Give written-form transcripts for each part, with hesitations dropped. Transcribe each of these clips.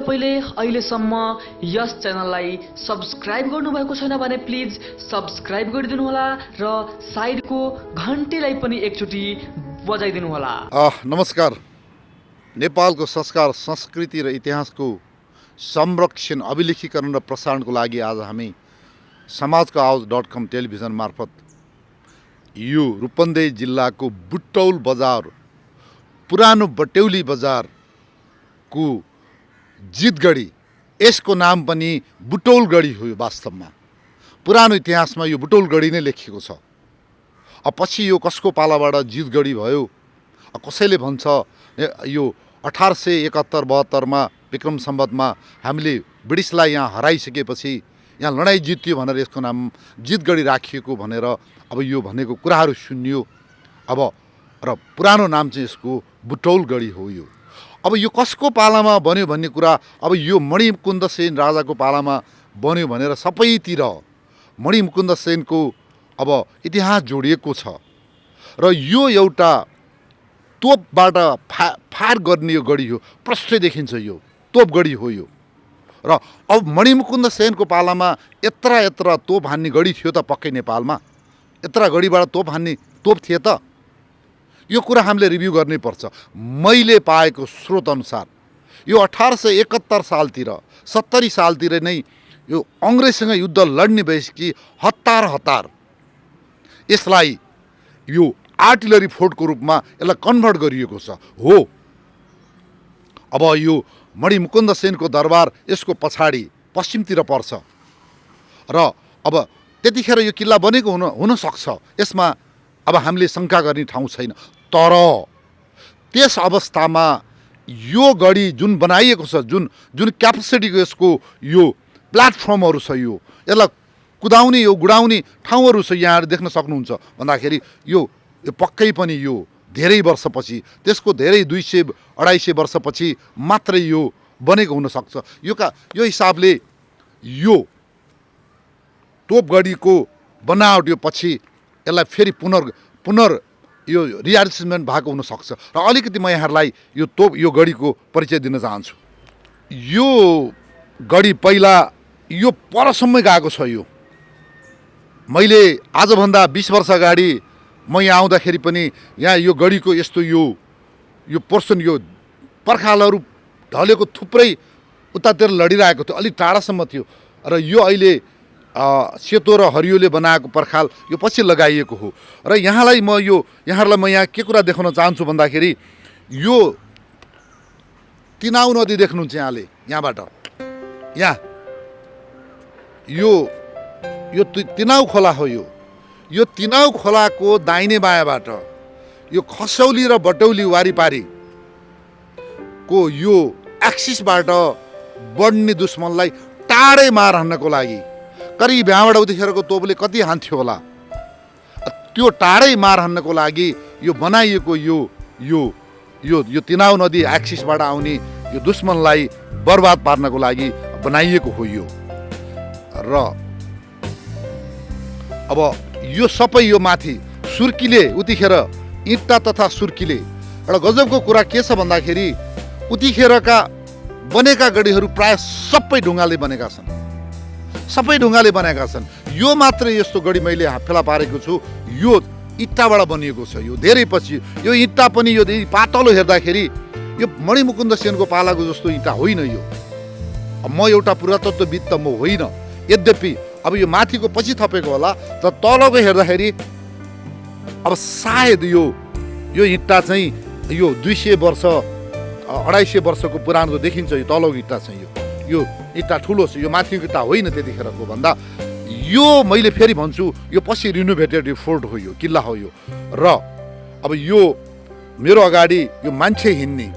तपाईले अहिलेसम्म यस च्यानललाई सब्स्क्राइब गर्नुभएको छैन भने प्लिज सब्स्क्राइब गरिदिनु होला र साइडको घन्टीलाई पनि एकचोटि बजाइदिनु होला। नमस्कार। नेपालको संस्कार, संस्कृति र इतिहासको संरक्षण, अभिलेखीकरण र प्रसारणको लागि आज हामी समाजको आवाज.com टेलिभिजन मार्फत यो रूपन्देही जिल्लाको बुटौल बजार, पुरानो बटौली बजारको जितगढी, यसको नाम पनि बुटौलगढी हो। वास्तवमा पुरानो इतिहासमा यो बुटौलगढी नै लेखिएको छ। पछि यो कसको पालाबाट जितगढी भयो, कसैले भन्छ यो 1871-72 विक्रम सम्वतमा हामीले ब्रिटिसलाई यहाँ हराइसकेपछि यहाँ लडाइँ जित्यो भनेर यसको नाम जितगढी राखिएको भनेर अब यो भनेको कुराहरू सुनियो। अब र पुरानो नाम चाहिँ यसको बुटौलगढी हो। यो अब यो कसको पालामा बन्यो भन्ने कुरा, अब यो मणिमुकुन्द सेन राजाको पालामा बन्यो भनेर सबैतिर मणिमुकुन्द सेनको अब इतिहास जोडिएको छ र यो एउटा तोपबाट फायर गर्ने यो गढी हो। प्रष्टै देखिन्छ यो तोपगढी हो यो। र अब मणिमुकुन्द सेनको पालामा यत्र तोप हान्ने गढी थियो त पक्कै नेपालमा? यत्र गढीबाट तोप हान्ने तोप थिए त? यो कुरा हामीले रिभ्यू गर्नै पर्छ। मैले पाएको स्रोत अनुसार यो 1871 सालतिर 70 सालतिर नै यो अङ्ग्रेजसँग युद्ध लड्ने भएपछि हतार यसलाई यो आर्टिलरी फोर्टको रूपमा यसलाई कन्भर्ट गरिएको छ हो। अब यो मणिमुकुन्द सेनको दरबार यसको पछाडि पश्चिमतिर पर्छ र अब त्यतिखेर यो किल्ला बनेको हुन सक्छ। यसमा अब हामीले शङ्का गर्ने ठाउँ छैन। तर त्यस अवस्थामा यो गढी जुन बनाइएको छ, जुन क्यापेसिटीको यसको यो प्लेटफर्महरू छ, यो यसलाई कुदाउने यो गुडाउने ठाउँहरू छ, यहाँहरू देख्न सक्नुहुन्छ भन्दाखेरि यो पक्कै पनि यो धेरै वर्षपछि, त्यसको धेरै 200-250 वर्षपछि मात्रै यो बनेको हुनसक्छ। यो हिसाबले यो तोपगढीको बनावट यो पछि यसलाई फेरि पुनर यो रिएरेन्जमेन्ट भएको हुनसक्छ। र अलिकति म यहाँहरूलाई यो गढीको परिचय दिन चाहन्छु। यो गढी पहिला यो परसम्मै गएको छ। यो मैले आजभन्दा 20 वर्ष अगाडि म यहाँ आउँदाखेरि पनि यहाँ यो गढीको यस्तो यो पोर्सन, यो पर्खालहरू ढलेको थुप्रै उतातिर लडिरहेको थियो, अलिक टाढासम्म थियो। र यो अहिले सेतो र हरियोले बनाएको पर्खाल यो पछि लगाइएको हो। र यहाँहरूलाई म यहाँ के कुरा देखाउन चाहन्छु भन्दाखेरि यो तिनाउ नदी देख्नुहुन्छ यहाँले, यहाँबाट यहाँ यो तिनाउ खोला हो। यो तिनाउ खोलाको दाहिने बायाँबाट यो खसौली र बटौली वारिपारीको यो एक्सिसबाट बढ्ने दुश्मनलाई टाढै मार हान्नको लागि करिब यहाँबाट उतिखेरको तोपले कति हान्थ्यो होला, त्यो टाढै मार हान्नको लागि यो बनाइएको यो तिनाउ नदी एक्सिसबाट आउने यो दुश्मनलाई बर्बाद पार्नको लागि बनाइएको हो यो। र अब यो सबै यो माथि सुर्कीले उतिखेर इँटा तथा सुर्कीले एउटा गजबको कुरा के छ भन्दाखेरि उतिखेरका बनेका गढीहरू प्राय सबै ढुङ्गाले बनेका छन्, यो मात्रै यस्तो गढी मैले फेला पारेको छु यो इँटाबाट बनिएको छ। यो धेरै पछि यो इँटा पनि यो पातलो हेर्दाखेरि यो मणिमुकुन्द सेनको पालाको जस्तो इँटा होइन यो। म एउटा पुरातत्वविद त म होइन, यद्यपि अब यो माथिको पछि थपेको होला, तर तलको हेर्दाखेरि अब सायद यो इँटा चाहिँ यो 200 वर्ष 250 वर्षको पुरानो देखिन्छ। यो तलको इँटा चाहिँ यो इँटा ठुलो छ, यो माथिको इँटा होइन त्यतिखेरको भन्दा। यो मैले फेरि भन्छु यो पछि रिनोभेटेड यो फोर्ट हो, यो किल्ला हो यो। र अब यो मेरो अगाडि यो मान्छे हिँड्ने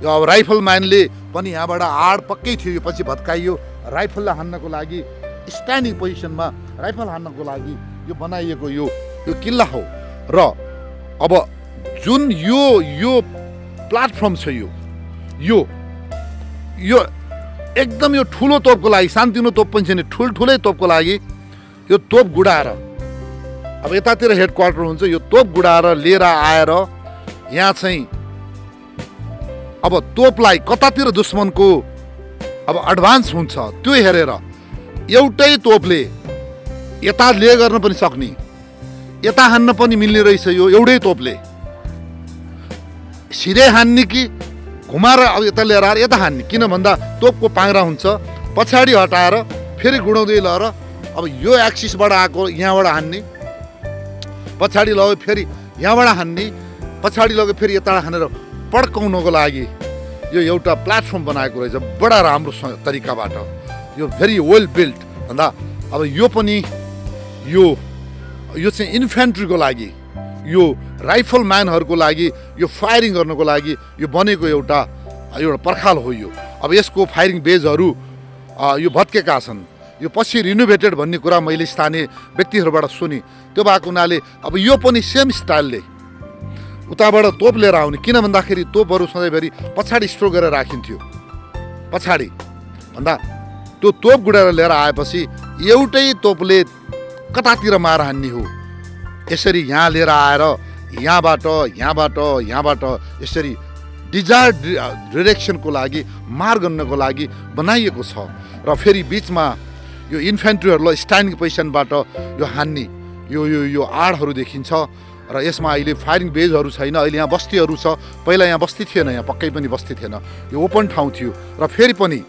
यो अब राइफलम्यानले पनि यहाँबाट आड पक्कै थियो, यो पछि भत्काइयो राइफललाई हान्नको लागि, स्ट्यान्डिङ पोजिसनमा राइफल हान्नको लागि यो बनाइएको यो किल्ला हो। र अब जुन यो प्लेटफर्म छ, यो एकदम यो ठुलो तोपको लागि, सानतिनो तोप पनि छैन, ठुल्ठुलै तोपको लागि यो तोप गुडाएर, अब यतातिर हेड क्वार्टर हुन्छ, यो तोप गुडाएर लिएर आएर यहाँ चाहिँ अब तोपलाई कतातिर दुश्मनको अब एडभान्स हुन्छ त्यो हेरेर एउटै तोपले यता ले गर्न पनि सक्ने, यता हान्न पनि मिल्ने रहेछ यो एउटै तोपले। सिधै हान्ने कि घुमाएर अब यता लिएर आएर यता हान्ने, किन भन्दा तोपको पाङ्रा हुन्छ, पछाडि हटाएर फेरि गुडाउँदै लगेर अब यो एक्सिसबाट आएको यहाँबाट हान्ने, पछाडि लग्यो फेरि यहाँबाट हान्ने, पछाडि लग्यो फेरि यता हानेर पड्काउनको लागि यो एउटा प्लेटफर्म बनाएको रहेछ बडा राम्रो तरिकाबाट। यो भेरी वेल बिल्ट भन्दा अब यो पनि यो चाहिँ इन्फेन्ट्रीको लागि, यो राइफल म्यानहरूको लागि, यो फायरिङ गर्नको लागि यो बनेको एउटा पर्खाल हो यो। अब यसको फायरिङ बेजहरू यो भत्केका छन्, यो पछि रिनोभेटेड भन्ने कुरा मैले स्थानीय व्यक्तिहरूबाट सुने। त्यो भएको हुनाले अब यो पनि सेम स्टाइलले उताबाट तोप लिएर आउने, किन भन्दाखेरि तोपहरू सधैँभरि पछाडि स्टोर गरेर राखिन्थ्यो। पछाडि भन्दा त्यो तोप गुडाएर लिएर आएपछि एउटै तोपले कतातिर मार हान्ने हो। यसरी यहाँ लिएर आएर यहाँबाट यसरी डिजायर डिरेक्सनको लागि मार गर्नको लागि बनाइएको छ। र फेरि बिचमा यो इन्फेन्ट्रीहरूलाई स्ट्यान्डिङ पोजिसनबाट यो हान्ने यो आडहरू देखिन्छ। र यसमा अहिले फायरिङ बेजहरू छैन, अहिले यहाँ बस्तीहरू छ। पहिला यहाँ बस्ती थिएन, यहाँ पक्कै पनि बस्ती थिएन, यो ओपन ठाउँ थियो। र फेरि पनि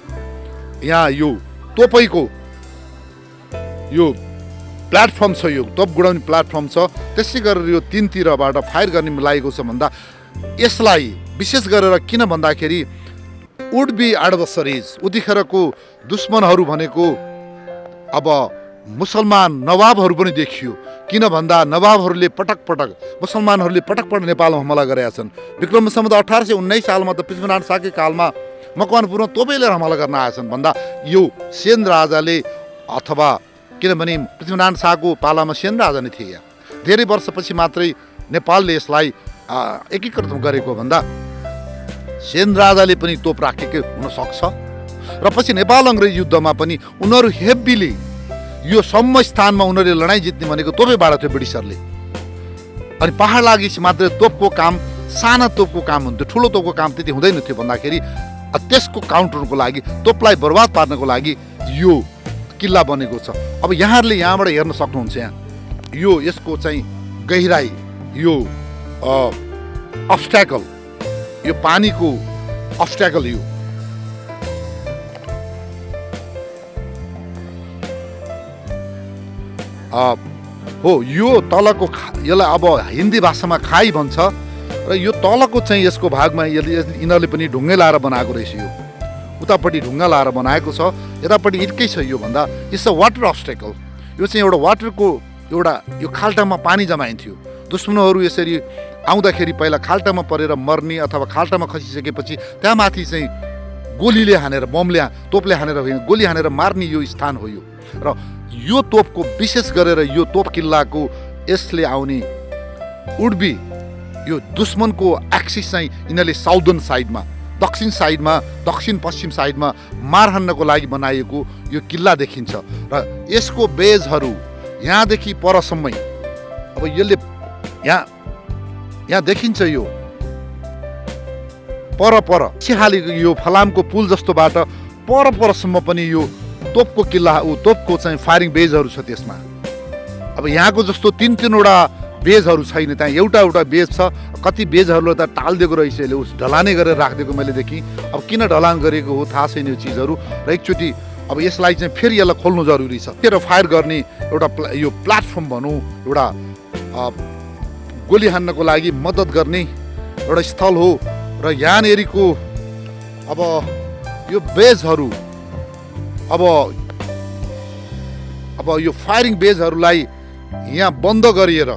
यहाँ यो तोपैको यो प्लेटफर्म छ, यो तोप गुडाउने प्लेटफर्म छ। त्यसै गरेर यो तीनतिरबाट फायर गर्ने लागेको छ भन्दा यसलाई विशेष गरेर किन भन्दाखेरि वुड बी एडभर्सरिज, उतिखेरको दुश्मनहरू भनेको अब मुसलमान नवाबहरू पनि देखियो। किन भन्दा नवाबहरूले पटक मुसलमानहरूले पटक नेपालमा हमला गरेका छन्। विक्रम सम्वत 1819 सालमा त पृथ्वीनारायण शाहकै कालमा मकवानपुरमा तोपै लिएर हमला गर्न आएछन् भन्दा यो सेन राजाले, अथवा किनभने पृथ्वीनारायण शाहको पालामा सेन राजा नै थिए। धेरै वर्षपछि मात्रै नेपालले यसलाई एकीकृत गरेको भन्दा सेन राजाले पनि तोप राखेकै हुनसक्छ। र पछि नेपाल अङ्ग्रेज युद्धमा पनि उनीहरू हेब्बीले यो सम्म स्थानमा उनीहरूले लडाइँ जित्ने भनेको तोपैबाट थियो ब्रिटिसहरूले। अनि पहाड लागेपछि मात्रै तोपको काम, साना तोपको काम हुन्थ्यो, ठुलो तोपको काम त्यति हुँदैन थियो भन्दाखेरि त्यसको काउन्टरको लागि, तोपलाई बर्बाद पार्नको लागि यो किल्ला बनेको छ। अब यहाँहरूले यहाँबाट हेर्न सक्नुहुन्छ, यहाँ यो यसको चाहिँ गहिराई, यो अब्स्ट्याकल, यो पानीको अब्स्ट्याकल यो हो। यो तलको यसलाई अब हिन्दी भाषामा खाई भन्छ। र यो तलको चाहिँ यसको भागमा यिनीहरूले पनि ढुङ्गे लाएर बनाएको रहेछ। यो उतापट्टि ढुङ्गा लाएर बनाएको छ, यतापट्टि इर्कै छ। यो भन्दा इट्स अ वाटर अब्स्ट्याकल। यो चाहिँ एउटा वाटरको एउटा यो खाल्टामा पानी जमाइन्थ्यो। दुश्मनहरू यसरी आउँदाखेरि पहिला खाल्टामा परेर मर्ने अथवा खाल्टामा खसिसकेपछि त्यहाँ माथि चाहिँ गोलीले हानेर, बमले, तोपले हानेर होइन, गोली हानेर मार्ने यो स्थान हो यो। र यो तोपको विशेष गरेर यो तोप किल्लाको यसले आउने उडबी यो दुश्मनको एक्सिस चाहिँ यिनीहरूले साउदर्न साइडमा, दक्षिण साइडमा, दक्षिण पश्चिम साइडमा मार हान्नको लागि बनाइएको यो किल्ला देखिन्छ। र यसको बेजहरू यहाँदेखि परसम्मै, अब यसले यहाँ देखिन्छ यो पर छिहालेको यो फलामको पुल जस्तोबाट परसम्म पनि यो तोपको किल्ला, तोपको चाहिँ फायरिङ बेजहरू छ त्यसमा। अब यहाँको जस्तो तीनवटा बेजहरू छैन, त्यहाँ एउटा बेज छ। कति बेजहरूले त टालिदिएको रहेछ, यसले उस ढलानै गरेर राखिदिएको मैले देखेँ। अब किन ढलान गरेको हो थाहा छैन यो चिजहरू। र एकचोटि अब यसलाई चाहिँ फेरि यसलाई खोल्नु जरुरी छ। फेरि फायर गर्ने एउटा यो प्लेटफर्म भनौँ, एउटा गोली हान्नको लागि मद्दत गर्ने एउटा स्थल हो। र यहाँनेरिको अब यो बेजहरू अब यो फायरिङ बेजहरूलाई यहाँ बन्द गरिएर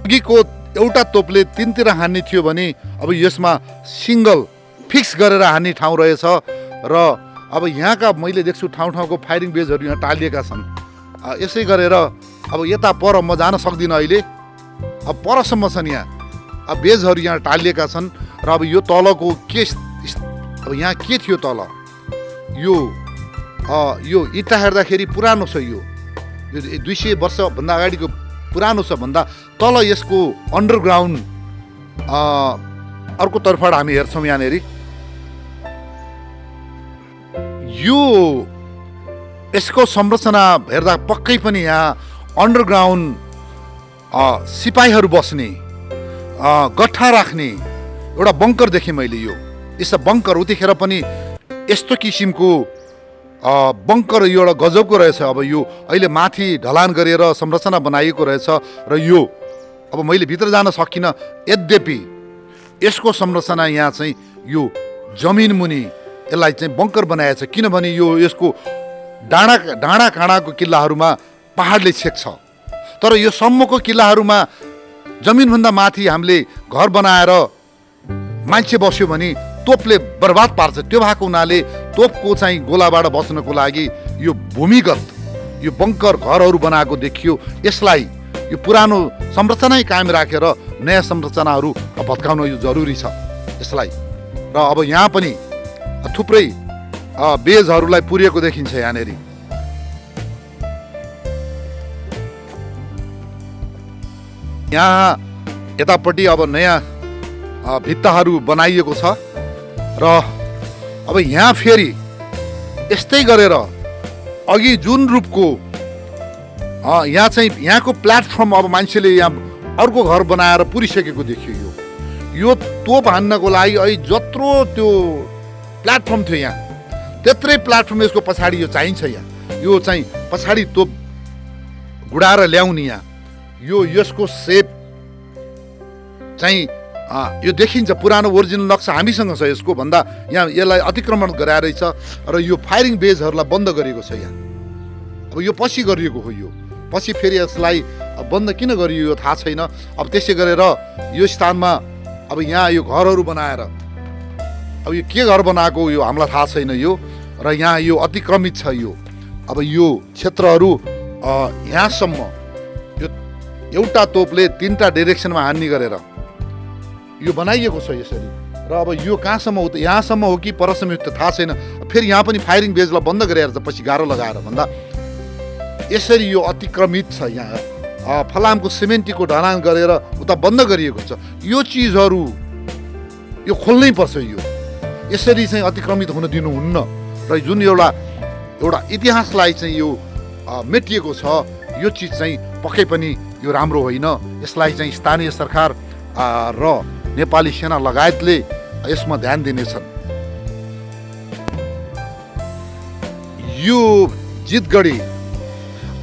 अघिको एउटा तोपले तीनतिर हान्ने थियो भने अब यसमा सिङ्गल फिक्स गरेर हान्ने ठाउँ रहेछ। र अब यहाँका मैले देख्छु ठाउँ फायरिङ बेजहरू यहाँ टालिएका छन्। यसै गरेर अब यता पर म जान सक्दिनँ अहिले, अब परसम्म छन् यहाँ अब बेजहरू यहाँ टालिएका छन्। र अब यो तलको के, अब यहाँ के थियो तल, यो इँटा हेर्दाखेरि पुरानो छ, यो 200 वर्षभन्दा अगाडिको पुरानो छ भन्दा तल यसको अन्डरग्राउन्ड अर्को तर्फबाट हामी हेर्छौँ यहाँनिर यो यसको संरचना हेर्दा पक्कै पनि यहाँ अन्डरग्राउन्ड सिपाहीहरू बस्ने गट्ठा राख्ने एउटा बङ्कर देखेँ मैले। यो यस्ता बङ्कर उतिखेर पनि यस्तो किसिमको बङ्कर यो एउटा गजबको रहेछ। अब यो अहिले माथि ढलान गरेर संरचना बनाइएको रहेछ र यो अब मैले भित्र जान सकिनँ। यद्यपि यसको संरचना यहाँ चाहिँ यो जमिन मुनि यसलाई चाहिँ बङ्कर बनाएको छ, किनभने यो यसको डाँडा काँडाको किल्लाहरूमा पहाडले छेक्छ, तर यो सम्मको किल्लाहरूमा जमिनभन्दा माथि हामीले घर बनाएर मान्छे बस्यो भने तोपले बर्बाद पार्छ। त्यो भएको हुनाले तोपको चाहिँ गोलाबाट बच्नको लागि यो भूमिगत यो बङ्कर घरहरू बनाएको देखियो। यसलाई यो पुरानो संरचना कायम राखेर नयाँ संरचनाहरू भत्काउन यो जरुरी छ यसलाई। र अब यहाँ पनि थुप्रै बेजहरूलाई पुर्याएको देखिन्छ यहाँनिर। यहाँ यतापट्टि अब नयाँ भित्ताहरू बनाइएको छ र अब यहाँ फेरि यस्तै गरेर अघि जुन रूपको यहाँ चाहिँ यहाँको प्लेटफर्म अब मान्छेले यहाँ अर्को घर बनाएर पुरिसकेको देखियो। यो तोप हान्नको लागि अहिले जत्रो त्यो प्लेटफर्म थियो यहाँ त्यत्रै प्लेटफर्म यसको पछाडि यो चाहिन्छ। यहाँ यो चाहिँ पछाडि तोप गुडाएर ल्याउने यहाँ यो यसको सेप चाहिँ यो देखिन्छ। पुरानो ओरिजिनल नक्सा हामीसँग छ यसको भन्दा यहाँ यसलाई अतिक्रमण गराएर छ र यो फायरिङ बेजहरूलाई बन्द गरिएको छ यहाँ। अब यो पछि गरिएको हो, यो पछि फेरि यसलाई बन्द किन गरियो यो थाहा छैन। अब त्यसै गरेर यो स्थानमा अब यहाँ यो घरहरू बनाएर अब यो के घर बनाएको यो हामीलाई थाहा छैन यो, र यहाँ यो अतिक्रमित छ यो। अब यो क्षेत्रहरू यहाँसम्म यो एउटा तोपले 3टा डाइरेक्सनमा हान्ने गरेर यो बनाइएको छ यसरी। र अब यो कहाँसम्म हो त, यहाँसम्म हो कि परसम्म हो त थाहा छैन। फेरि यहाँ पनि फायरिङ बेजलाई बन्द गरेर त पछि गाह्रो लगाएर भन्दा यसरी यो अतिक्रमित छ। यहाँ फलामको सिमेन्टीको ढलान गरेर उता बन्द गरिएको छ। यो चिजहरू यो खोल्नै पर्छ। यो यसरी चाहिँ अतिक्रमित हुन दिनुहुन्न र जुन एउटा इतिहासलाई चाहिँ यो मेटिएको छ यो चिज चाहिँ पक्कै पनि यो राम्रो होइन। यसलाई चाहिँ स्थानीय सरकार र नेपाली सेना लगायतले यसमा ध्यान दिनेछन्। यो जितगढी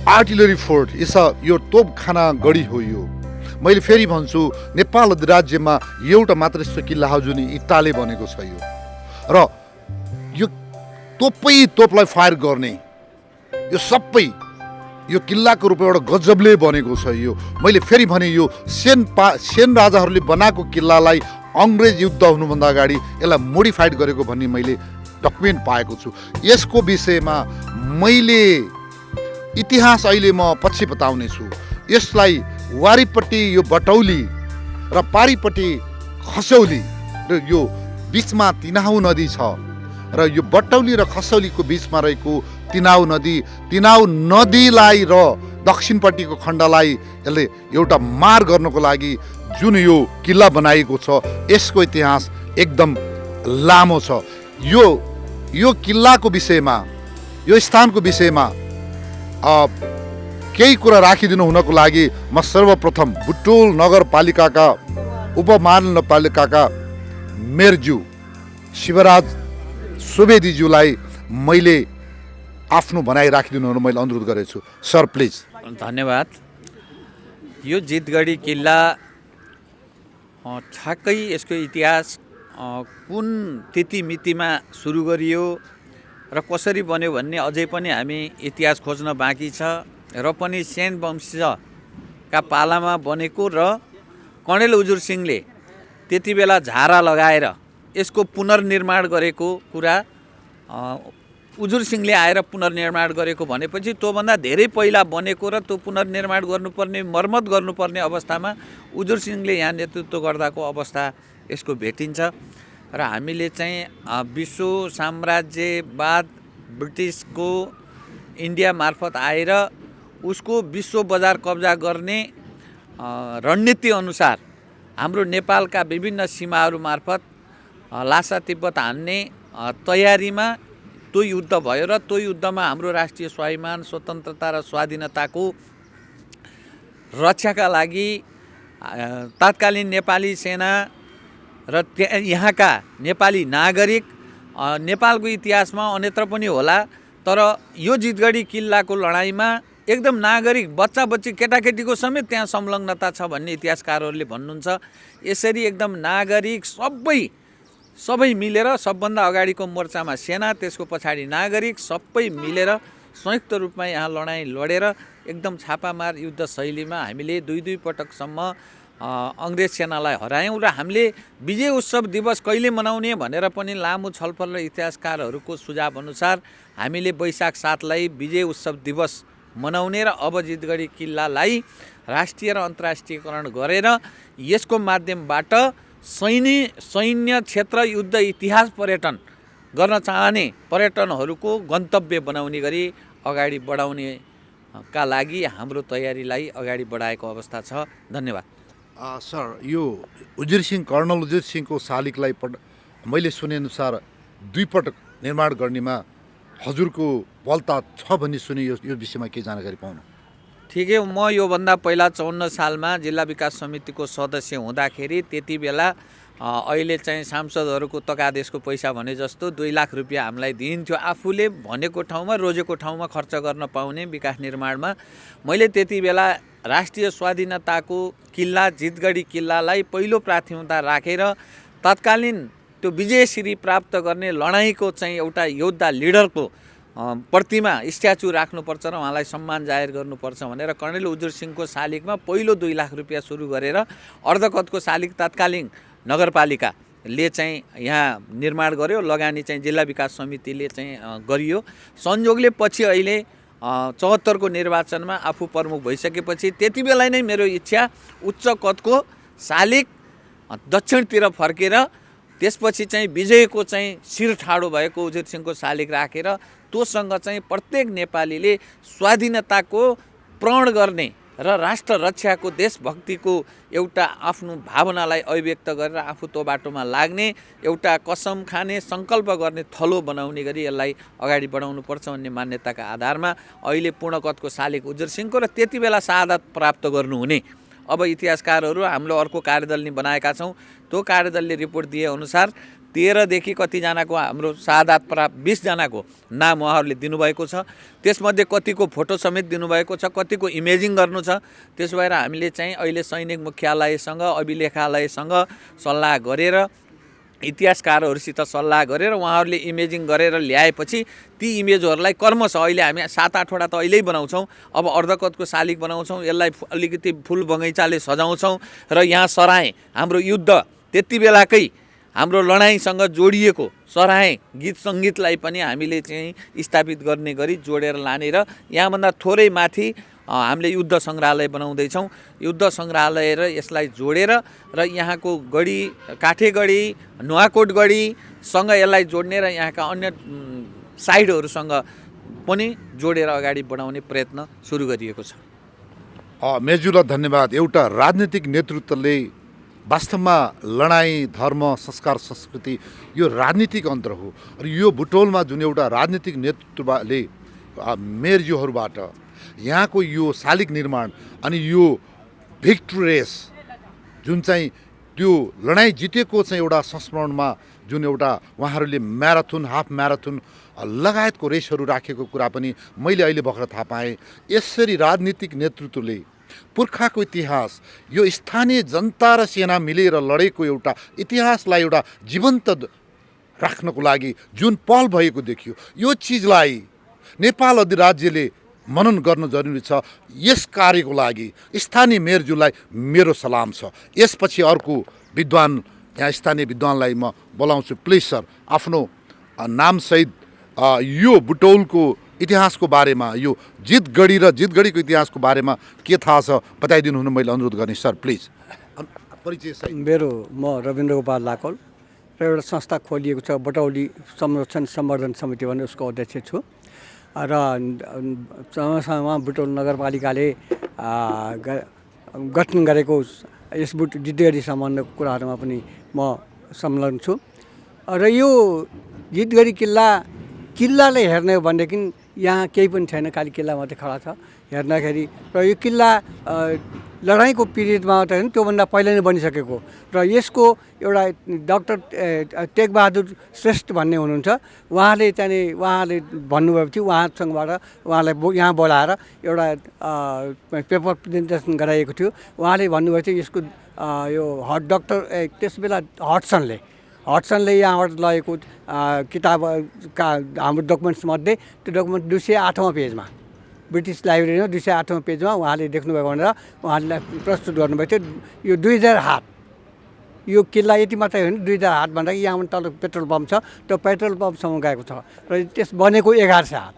आर्टिलरी फोर्ट यो तोपखाना गढी हो। यो मैले फेरि भन्छु नेपाल अधिराज्यमा एउटा मात्र यस्तो किल्ला हो जुन इँटाले बनेको छ यो, र यो तोपलाई फायर गर्ने यो सबै यो किल्लाको रूपमा एउटा गजबले बनेको छ। यो मैले फेरि भने यो सेन राजाहरूले बनाएको किल्लालाई अङ्ग्रेज युद्ध हुनुभन्दा अगाडि यसलाई मोडिफाइड गरेको भन्ने मैले डकुमेन्ट पाएको छु। यसको विषयमा मैले इतिहास अहिले म पछि बताउने छु। यसलाई वारिपट्टि यो बटौली र पारिपट्टि खसौली र यो बिचमा तिनाउ नदी छ र यो बटौली र खसौलीको बिचमा रहेको तिनाउ नदीलाई र दक्षिणपट्टिको खण्डलाई यसले एउटा मार गर्नको लागि जुन यो किल्ला बनाइएको छ यसको इतिहास एकदम लामो छ। यो किल्लाको विषयमा यो स्थानको विषयमा केही कुरा राखिदिनु हुनको लागि म सर्वप्रथम बुटोल नगरपालिकाका उपमहानगरपालिकाका मेयरज्यू शिवराज सुवेदीज्यूलाई मैले आफ्नो भनाइ राखिदिनु मैले अनुरोध गरेको छु। Sir please. धन्यवाद। यो जितगढी किल्ला ठ्याक्कै यसको इतिहास कुन तिथिमितिमा सुरु गरियो र कसरी बन्यो भन्ने अझै पनि हामी इतिहास खोज्न बाँकी छ। र पनि सेन वंशका पालामा बनेको र कर्णेल उजुर सिंहले त्यति बेला झारा लगाएर यसको पुनर्निर्माण गरेको कुरा उजुर सिंहले आएर पुनर्निर्माण गरेको भनेपछि त्योभन्दा धेरै पहिला बनेको र त्यो पुनर्निर्माण गर्नुपर्ने मर्मत गर्नुपर्ने अवस्थामा उजुर सिंहले यहाँ नेतृत्व गर्दाको अवस्था यसको भेटिन्छ। र हामीले चाहिँ विश्व साम्राज्यवाद ब्रिटिसको इन्डिया मार्फत आएर उसको विश्व बजार कब्जा गर्ने रणनीति अनुसार हाम्रो नेपालका विभिन्न सीमाहरू मार्फत लासा तिब्बत हान्ने तयारीमा त्यो युद्ध भयो र त्यो युद्धमा हाम्रो राष्ट्रिय स्वाभिमान स्वतन्त्रता र स्वाधीनताको रक्षाका लागि तत्कालीन नेपाली सेना र यहाँका नेपाली नागरिक नेपालको इतिहासमा अन्यत्र पनि होला, तर यो जितगढी किल्लाको लडाइँमा एकदम नागरिक बच्चा बच्ची केटाकेटीको समेत त्यहाँ संलग्नता छ भन्ने इतिहासकारहरूले भन्नुहुन्छ। यसरी एकदम नागरिक सबै मिलेर, सबभन्दा अगाडिको मोर्चामा सेना, त्यसको पछाडि नागरिक सबै मिलेर संयुक्त रूपमा यहाँ लडाइँ लडेर एकदम छापामार युद्ध शैलीमा हामीले दुई पटकसम्म अङ्ग्रेज सेनालाई हरायौँ र हामीले विजय उत्सव दिवस कहिले मनाउने भनेर पनि लामो छलफल र इतिहासकारहरूको सुझाव अनुसार हामीले वैशाख 7लाई विजय उत्सव दिवस मनाउने र अब जितगढी किल्लालाई राष्ट्रिय र अन्तर्राष्ट्रियकरण गरेर यसको माध्यमबाट सैन्य क्षेत्र युद्ध इतिहास पर्यटन गर्न चाहने पर्यटनहरूको गन्तव्य बनाउने गरी अगाडि बढाउनेका लागि हाम्रो तयारीलाई अगाडि बढाएको अवस्था छ। धन्यवाद। सर, यो कर्नल उजिर सिंहको शालिगलाई मैले सुनेअनुसार 2 पटक निर्माण गर्नेमा हजुरको बलता छ भन्ने सुने। यो विषयमा के जानकारी पाउनु? ठिकै, म योभन्दा पहिला 54 सालमा जिल्ला विकास समितिको सदस्य हुँदाखेरि त्यति बेला अहिले चाहिँ सांसदहरूको तकादेशको पैसा भने जस्तो 2 लाख रुपियाँ हामीलाई दिइन्थ्यो। आफूले भनेको ठाउँमा रोजेको ठाउँमा खर्च गर्न पाउने विकास निर्माणमा मैले त्यति बेला राष्ट्रिय स्वाधीनताको किल्ला जितगढी किल्लालाई पहिलो प्राथमिकता राखेर तत्कालीन त्यो विजयश्री प्राप्त गर्ने लडाइँको चाहिँ एउटा योद्धा लिडरको प्रतिमा स्ट्याचु राख्नुपर्छ र उहाँलाई सम्मान जाहेर गर्नुपर्छ भनेर कर्णेल उजिर सिंहको शालिगमा पहिलो 2 लाख रुपियाँ सुरु गरेर अर्धकदको शालिग तत्कालीन नगरपालिकाले चाहिँ यहाँ निर्माण गर्यो। लगानी चाहिँ जिल्ला विकास समितिले चाहिँ गरियो। संयोगले पछि अहिले 74 को निर्वाचनमा आफू प्रमुख भइसकेपछि त्यति बेला नै मेरो इच्छा उच्च कदको शालिग दक्षिणतिर फर्केर त्यसपछि चाहिँ विजयको चाहिँ शिर ठाडो भएको उजिर सिंहको शालिग राखेर तोसँग चाहिँ प्रत्येक नेपालीले स्वाधीनताको प्रण गर्ने र राष्ट्र रक्षाको देशभक्तिको एउटा आफ्नो भावनालाई अभिव्यक्त गरेर आफू त्यो बाटोमा लाग्ने एउटा कसम खाने सङ्कल्प गर्ने थलो बनाउने गरी यसलाई अगाडि बढाउनुपर्छ भन्ने मान्यताका आधारमा अहिले पूर्णकदको शालिग उजिर सिंहको र त्यति बेला शहादत प्राप्त गर्नुहुने अब इतिहासकारहरू हामीले अर्को कार्यदल नि बनाएका छौँ। त्यो कार्यदलले रिपोर्ट दिए अनुसार 13 देखि कतिजनाको हाम्रो शहादत प्राप्त 20 जनाको नाम उहाँहरूले दिनुभएको छ। त्यसमध्ये कतिको फोटो समेत दिनुभएको छ, कतिको इमेजिङ गर्नु छ। त्यसो भएर हामीले चाहिँ अहिले सैनिक मुख्यालयसँग अभिलेखालयसँग सल्लाह गरेर इतिहासकारहरूसित सल्लाह गरेर उहाँहरूले इमेजिङ गरेर ल्याएपछि ती इमेजहरूलाई क्रमशः अहिले हामी 7-8 वटा त अहिले बनाउँछौँ। अब अर्धकदको शालिग बनाउँछौँ, यसलाई अलिकति फुल बगैँचाले सजाउँछौँ र यहाँ सराय हाम्रो युद्ध त्यति बेलाकै हाम्रो लडाइँसँग जोडिएको सराय गीत सङ्गीतलाई पनि हामीले चाहिँ स्थापित गर्ने गरी जोडेर लाने र यहाँभन्दा थोरै माथि हामीले युद्ध सङ्ग्रहालय बनाउँदैछौँ। युद्ध सङ्ग्रहालय र यसलाई जोडेर र यहाँको गढी काठे गढी नुवाकोट गढीसँग यसलाई जोड्ने र यहाँका अन्य साइडहरूसँग पनि जोडेर अगाडि बढाउने प्रयत्न सुरु गरिएको छ। मेजुलाई धन्यवाद। एउटा राजनीतिक नेतृत्वले वास्तवमा लडाइँ धर्म संस्कार संस्कृति यो राजनीतिक अन्तर हो र यो बुटोलमा जुन एउटा राजनीतिक नेतृत्वले मेयरज्यूहरूबाट यहाँको यो शालिग निर्माण अनि यो भिक्ट्री रेस जुन चाहिँ त्यो लडाइँ जितेको चाहिँ एउटा संस्मरणमा जुन एउटा उहाँहरूले म्याराथन हाफ म्याराथन लगायतको रेसहरू राखेको कुरा पनि मैले अहिले भर्खर थाहा पाएँ। यसरी राजनीतिक नेतृत्वले पुर्खाको इतिहास यो स्थानीय जनता र सेना मिलेर लडेको एउटा इतिहासलाई एउटा जीवन्त राख्नको लागि जुन पहल भएको देखियो, यो चिजलाई नेपाल अधिराज्यले मनन गर्न जरुरी छ। यस कार्यको लागि स्थानीय मेयरज्यूलाई मेरो सलाम छ। यसपछि अर्को विद्वान यहाँ स्थानीय विद्वानलाई म बोलाउँछु। प्लिज सर, आफ्नो नामसहित यो बुटौलको इतिहासको बारेमा, यो जितगढी र जितगढीको इतिहासको बारेमा के थाहा छ बताइदिनु हुन मैले अनुरोध गर्ने। सर प्लिज परिचय सहित। म रविन्द्र गोपाल लाकोल र एउटा संस्था खोलिएको छ बटौली संरक्षण सम्वर्धन समिति भन्ने, उसको अध्यक्ष छु र समयमा बुटौल नगरपालिकाले गठन गरेको यस जितगढी सम्बन्धको कुराहरूमा पनि म संलग्न छु र यो जितगढी किल्ला किल्लाले हेर्ने हो भनेदेखि यहाँ केही पनि छैन, खालि किल्ला मात्रै खडा छ हेर्दाखेरि। र यो किल्ला लडाइँको पिरियडमा त होइन, त्योभन्दा पहिला नै बनिसकेको र यसको एउटा डाक्टर टेकबहादुर श्रेष्ठ भन्ने हुनुहुन्छ, उहाँले भन्नुभएको थियो, उहाँसँगबाट उहाँलाई यहाँ बोलाएर एउटा पेपर प्रेजेन्टेसन गराइएको थियो। उहाँले भन्नुभएको थियो यसको यो डाक्टर त्यस बेला हट्सनले यहाँबाट लगेको किताब हाम्रो डकुमेन्ट्समध्ये त्यो डकुमेन्ट 208औं पेजमा, ब्रिटिस लाइब्रेरीमा 208औं पेजमा उहाँले देख्नुभयो भनेर उहाँले प्रस्तुत गर्नुभएको थियो। यो 2000 हात, यो किल्ला यति मात्रै होइन, 2000 हात भन्दा यहाँबाट तल पेट्रोल पम्प छ, त्यो पेट्रोल पम्पसम्म गएको छ र त्यस बनेको 1100 हात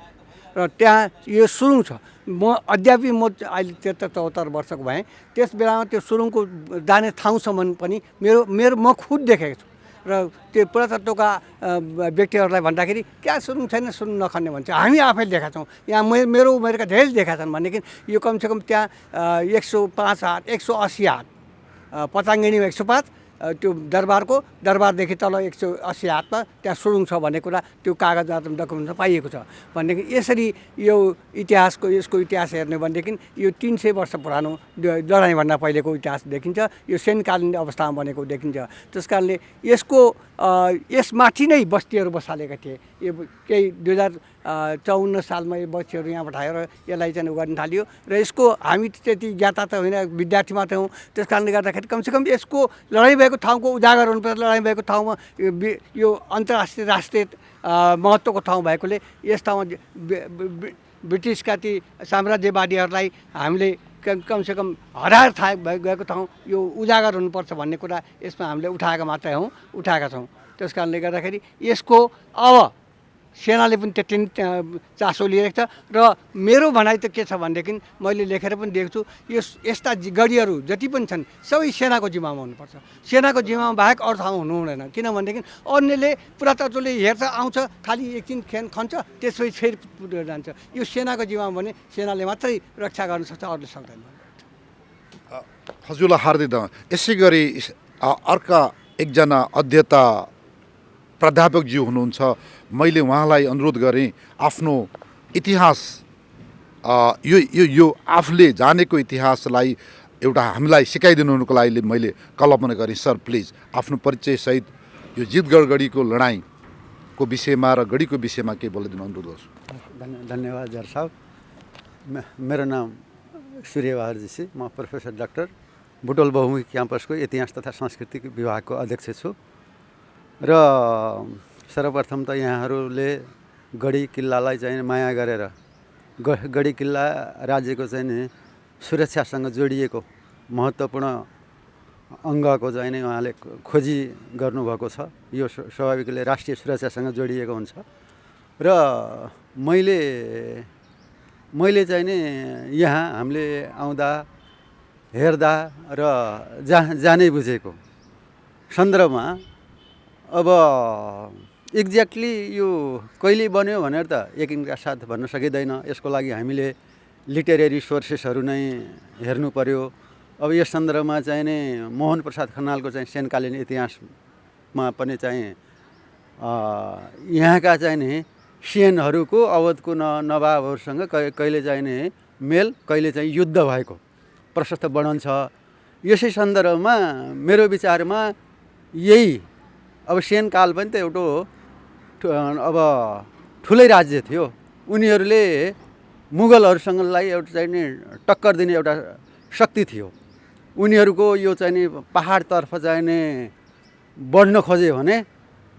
र त्यहाँ यो सुरुङ छ। अद्यापि म अहिले 73-74 वर्षको भएँ, त्यस बेलामा त्यो सुरुङको जाने ठाउँसम्म पनि म खुद देखेको छु र त्यो पुरातत्वका व्यक्तिहरूलाई भन्दाखेरि क्या सुरुङ छैन, सुरुङ नखन्ने भन्छ। हामी आफैले देखाएको छौँ, यहाँ मेरो उमेरका धेरै देखाएका छन् भनेदेखि यो कमसेकम त्यहाँ 105 हात, 180 हात, पचाङ्गिनीमा 105, त्यो दरबारदेखि तल 180 हातमा त्यहाँ सुरुङ छ भन्ने कुरा त्यो कागजात डकुमेन्टमा पाइएको छ भनेदेखि यसरी यसको इतिहास हेर्ने भनेदेखि यो 300 वर्ष पुरानो लडाइँभन्दा पहिलेको इतिहास देखिन्छ। यो सेनकालीन अवस्थामा बनेको देखिन्छ। त्यस कारणले यसमाथि नै बस्तीहरू बसालेका थिए। यो केही 2054 सालमा यो बस्तीहरू यहाँबाट आएर यसलाई चाहिँ गर्न थालियो र यसको हामी त्यति ज्ञाता त होइन, विद्यार्थी मात्रै हौँ। त्यस कारणले गर्दाखेरि कमसेकम यसको लडाइँ भएको ठाउँको उजागर हुनुपर्छ। लडाइँ भएको ठाउँमा यो अन्तर्राष्ट्रिय राष्ट्रिय महत्त्वको ठाउँ भएकोले यस ठाउँमा ब्रिटिसका ती साम्राज्यवादीहरूलाई हामीले कमसेकम हराएर गएको ठाउँ यो उजागर हुनुपर्छ भन्ने कुरा यसमा हामीले उठाएका छौँ। त्यस कारणले गर्दाखेरि यसको अब सेनाले पनि त्यति नै चासो लिएको छ र मेरो भनाइ त के छ भनेदेखि मैले लेखेर पनि दिएको छु, यस्ता गढीहरू जति पनि छन् सबै सेनाको जिम्मामा हुनुपर्छ। सेनाको जिम्मामा बाहेक अरू ठाउँ हुनु हुँदैन। किनभनेदेखि अन्यले पुरातत्वले हेर्छ, आउँछ, खालि एकछिन खन्छ, त्यसपछि फेरि जान्छ। यो सेनाको जिम्मामा भने सेनाले मात्रै रक्षा गर्न सक्छ, अरूले सक्दैन। हजुरलाई हार्दिक धन्यवाद। यसै गरी अर्का एकजना अध्येता प्राध्यापकज्यू हुनुहुन्छ, मैले उहाँलाई अनुरोध गरेँ आफ्नो इतिहास यो आफूले जानेको इतिहासलाई एउटा हामीलाई सिकाइदिनुको लागि मैले कल्पना गरेँ। सर प्लिज आफ्नो परिचयसहित यो जितगढ गढीको लडाइँको विषयमा र गढीको विषयमा के बोलिदिनु अनुरोध गर्छु। धन्यवाद जर साहब। मेरो नाम सूर्यबहादुर जोशी, म प्रोफेसर डाक्टर बुटोल बहुमुखी क्याम्पसको इतिहास तथा सांस्कृतिक विभागको अध्यक्ष छु र सर्वप्रथम त यहाँहरूले गढी किल्लालाई चाहिँ माया गरेर गढी किल्ला राज्यको चाहिँ नि सुरक्षासँग जोडिएको महत्त्वपूर्ण अङ्गको चाहिँ नि उहाँले खोजी गर्नुभएको छ। यो स्वाभाविकले राष्ट्रिय सुरक्षासँग जोडिएको हुन्छ र मैले चाहिँ नि यहाँ हामीले आउँदा हेर्दा र जानै बुझेको सन्दर्भमा अब एक्ज्याक्टली यो कहिले बन्यो भनेर त यकिनका साथ भन्न सकिँदैन। यसको लागि हामीले लिटरेरी सोर्सेसहरू नै हेर्नु पर्यो। अब यस सन्दर्भमा चाहिँ नि मोहन प्रसाद खनालको चाहिँ सेनकालीन इतिहासमा पनि चाहिँ यहाँका चाहिँ नि सेनहरूको अवधको नवाबहरूसँग कहिले चाहिँ नि मेल, कहिले चाहिँ युद्ध भएको प्रशस्त वर्णन छ। यसै सन्दर्भमा मेरो विचारमा यही अब सेनकाल पनि त एउटा अब ठुलै राज्य थियो। उनीहरूले मुगलहरूसँगलाई एउटा चाहिँ नि टक्कर दिने एउटा शक्ति थियो। उनीहरूको यो चाहिँ नि पहाडतर्फ चाहिँ नि बढ्न खोज्यो भने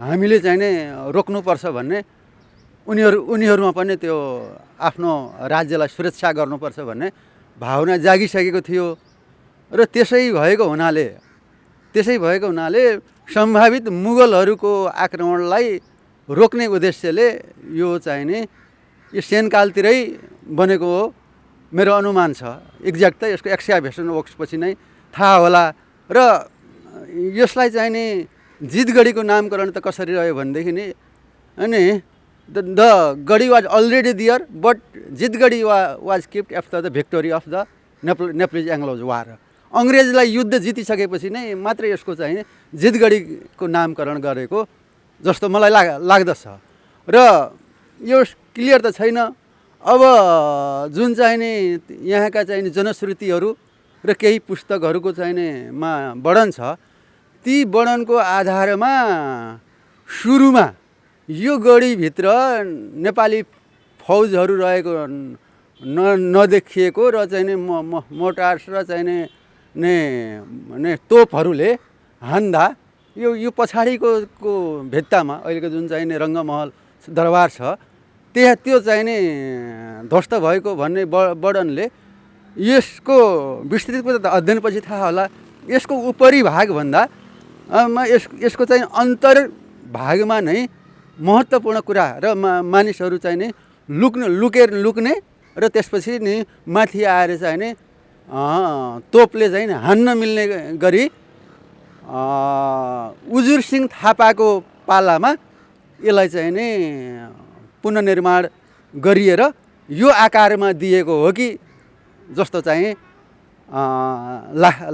हामीले चाहिँ नि रोक्नुपर्छ भन्ने उनीहरूमा पनि त्यो आफ्नो राज्यलाई सुरक्षा गर्नुपर्छ भन्ने भावना जागिसकेको थियो र त्यसै भएको हुनाले सम्भावित मुगलहरूको आक्रमणलाई रोक्ने उद्देश्यले यो चाहिँ नि यो सेनकालतिरै बनेको हो मेरो अनुमान छ। एक्ज्याक्ट त यसको एक्सकाभेसन वर्क्सपछि नै थाहा होला। र यसलाई चाहिँ नि जितगढीको नामकरण त कसरी रह्यो भनेदेखि नि अनि the Gadhi was already there but Jitgadhi was kept after the victory of the Nepalese Anglos war. अङ्ग्रेजलाई युद्ध जितिसकेपछि नै मात्रै यसको चाहिँ जितगढीको नामकरण गरेको जस्तो मलाई लाग्दछ। र यो क्लियर त छैन। अब जुन चाहिँ नि यहाँका चाहिँ नि जनश्रुतिहरू र केही पुस्तकहरूको चाहिँ नि मा वर्णन छ, ती वर्णनको आधारमा सुरुमा यो गढीभित्र नेपाली फौजहरू रहेको नदेखिएको र चाहिँ नि मोटार्स र चाहिँ नि तोपहरूले हान्दा यो पछाडिको भित्तामा अहिलेको जुन चाहिँ नि रङ्गमहल दरबार छ त्यो चाहिँ नि ध्वस्त भएको भन्ने वर्णनले यसको विस्तृत अध्ययनपछि थाहा होला, यसको उपरी भागभन्दा यसको चाहिँ अन्तर भागमा नै महत्त्वपूर्ण कुरा र मानिसहरू चाहिँ नि लुक्ने र त्यसपछि नि माथि आएर चाहिँ नि तोपले चाहिँ हान्न मिल्ने गरी उजुर सिंह थापाको पालामा यसलाई चाहिँ नि पुनर्निर्माण गरिएर यो आकारमा दिएको हो कि जस्तो चाहिँ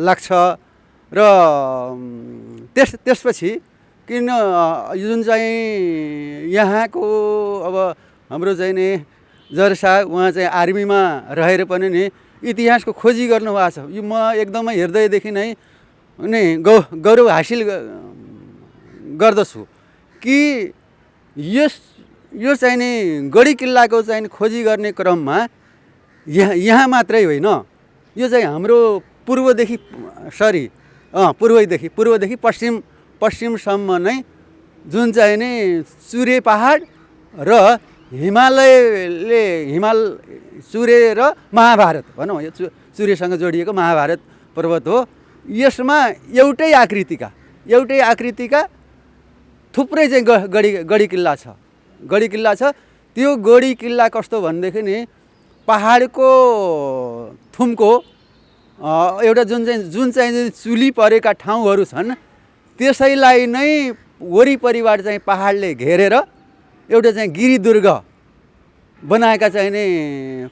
लाग्छ। र त्यसपछि किन जुन चाहिँ यहाँको अब हाम्रो चाहिँ नि जर साहब उहाँ चाहिँ आर्मीमा रहेर पनि नि इतिहासको खोजी गर्नुभएको छ। यो म एकदमै हृदयदेखि नै गौरव हासिल गर्दछु कि यो चाहिँ नि गढी किल्लाको चाहिँ खोजी गर्ने क्रममा यहाँ मात्रै होइन, यो चाहिँ हाम्रो पूर्वदेखि पूर्वदेखि पश्चिमसम्म नै जुन चाहिँ नि चुरे पहाड र चुरे र महाभारत भनौँ, यो चुरेसँग जोडिएको महाभारत पर्वत हो। यसमा एउटै आकृतिका थुप्रै चाहिँ गढी किल्ला छ। त्यो गढी किल्ला कस्तो भनेदेखि नि पहाडको थुम्को एउटा जुन चाहिँ चुली परेका ठाउँहरू छन् त्यसैलाई नै वरिपरिबाट चाहिँ पहाडले घेरेर एउटा चाहिँ गिरिदुर्ग बनाएका चाहिँ नि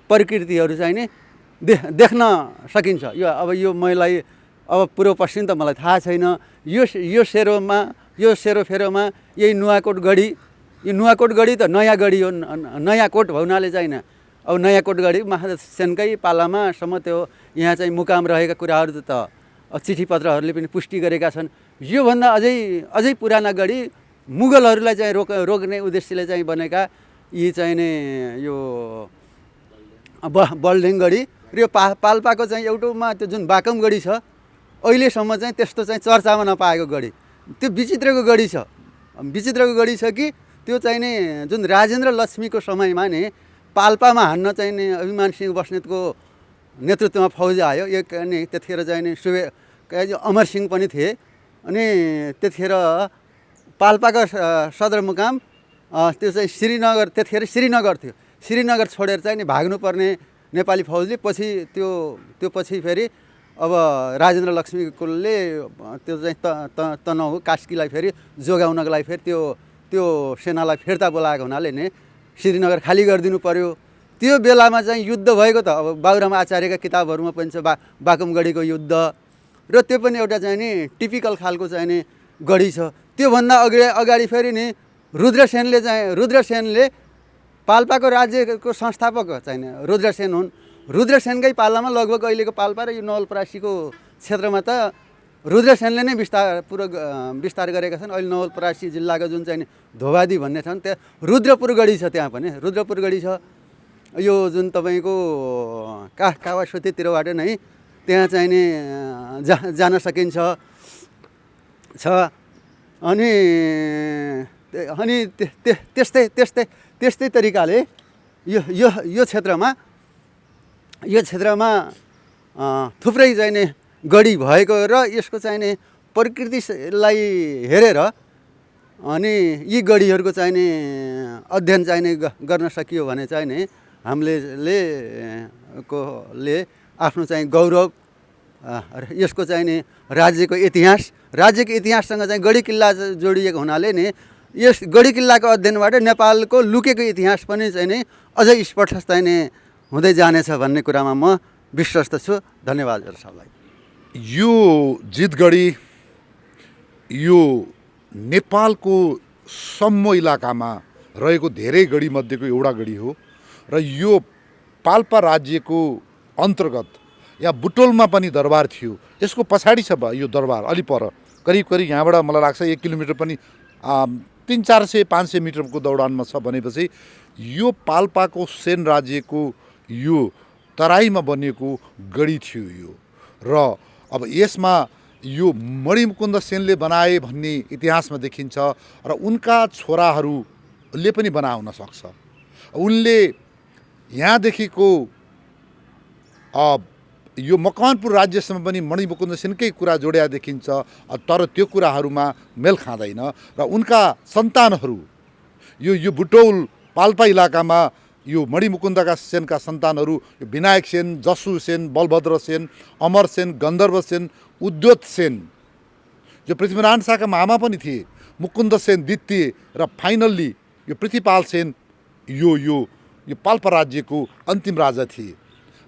प्रकृतिहरू चाहिँ नि देख्न सकिन्छ। यो मलाई अब पूर्व पश्चिम त मलाई थाहा छैन। यो सेरोफेरोमा यही नुवाकोट गढी त नयाँ गढी हो, नयाँ कोट हुनाले चाहिँ अब नयाँ कोट गढी महाराज सेनकै पालामासम्म त्यो यहाँ चाहिँ मुकाम रहेका कुराहरू त चिठी पत्रहरूले पनि पुष्टि गरेका छन्। योभन्दा अझै पुराना गढी मुगलहरूलाई चाहिँ रोक्ने उद्देश्यले चाहिँ बनेका यी चाहिँ नि यो बल्डेङ गढी र यो पाल्पाको चाहिँ एउटोमा त्यो जुन बाकम गढी छ अहिलेसम्म चाहिँ त्यस्तो चाहिँ चर्चामा नपाएको गढी, त्यो विचित्रको गढी छ कि त्यो चाहिँ नि जुन राजेन्द्र लक्ष्मीको समयमा नि पाल्पामा हान्न चाहिँ नि अभिमान सिंह बस्नेतको नेतृत्वमा फौज आयो। अनि त्यतिखेर चाहिँ नि अमर सिंह पनि थिए। अनि त्यतिखेर पाल्पाको सदरमुकाम त्यो चाहिँ त्यतिखेर श्रीनगर थियो। श्रीनगर छोडेर चाहिँ नि भाग्नुपर्ने नेपाली फौजले पछि त्यो पछि फेरि अब राजेन्द्र लक्ष्मीले त्यो चाहिँ तनहु कास्कीलाई फेरि जोगाउनको लागि फेरि त्यो सेनालाई फिर्ता बोलाएको हुनाले नै श्रीनगर खाली गरिदिनु पर्यो। त्यो बेलामा चाहिँ युद्ध भएको त अब बाबुराम आचार्यका किताबहरूमा पनि छ बाकुमगढीको युद्ध, र त्यो पनि एउटा चाहिँ नि टिपिकल खालको चाहिँ नि गढी छ। त्योभन्दा अगाडि फेरि नि रुद्रसेनले पाल्पाको राज्यको संस्थापक चाहिँ नि रुद्रसेन हुन्। रुद्रसेनकै पालामा लगभग अहिलेको पाल्पा र यो नवलपरासीको क्षेत्रमा त रुद्रसेनले नै विस्तार गरेका छन्। अहिले नवलपरासी जिल्लाको जुन चाहिँ धोबादी भन्ने छन् त्यहाँ रुद्रपुर गढी छ, त्यहाँ पनि रुद्रपुर गढी छ। यो जुन तपाईँको कावासोतीतिरबाट नै त्यहाँ चाहिँ नि जान सकिन्छ छ। अनि त्यस्तै तरिकाले यो क्षेत्रमा थुप्रै चाहिँ नि गढी भएको र यसको चाहिँ नि प्रकृतिलाई हेरेर अनि यी गढीहरूको चाहिँ नि अध्ययन चाहिँ नि गर्न सकियो भने चाहिँ नि हामीले आफ्नो चाहिँ गौरव यसको चाहिँ नि राज्यको इतिहाससँग चाहिँ गढी किल्ला जोडिएको हुनाले नि यस गढी किल्लाको अध्ययनबाट नेपालको लुकेको इतिहास पनि चाहिँ नि अझै स्पष्ट चाहिँ नि हुँदै जानेछ भन्ने कुरामा म विश्वस्त छु। धन्यवाद सबलाई। यो जितगढी यो नेपालको सम्मो इलाकामा रहेको धेरै गढीमध्येको एउटा गढी हो र यो पाल्पा राज्यको अन्तर्गत यहाँ बुटोलमा पनि दरबार थियो। यसको पछाडि छ यो दरबार अलि पर करिब यहाँबाट मलाई लाग्छ 1 किलोमिटर पनि 300-400-500 मिटरको दौडानमा छ भनेपछि यो पाल्पाको सेन राज्यको यो तराईमा बनिएको गढी थियो यो। र अब यसमा यो मणिमुकुन्द सेनले बनाए भन्ने इतिहासमा देखिन्छ र उनका छोराहरूले पनि बनाउन सक्छ। उनले यहाँदेखिको यो मकवानपुर राज्यसम्म पनि मणिमुकुन्द सेनकै कुरा जोड्या देखिन्छ, तर त्यो कुराहरूमा मेल खाँदैन। र उनका सन्तानहरू यो बुटौल पाल्पा इलाकामा यो मणिमुकुन्दका सेनका सन्तानहरू विनायक सेन, जसु सेन, बलभद्र सेन, अमर सेन, गन्धर्व सेन, उद्योत सेन जो पृथ्वीनारायण शाहका मामा पनि थिए, मुकुन्द सेन द्वितीय र फाइनल्ली यो पृथ्वीपाल सेन यो पाल्पा राज्यको अन्तिम राजा थिए।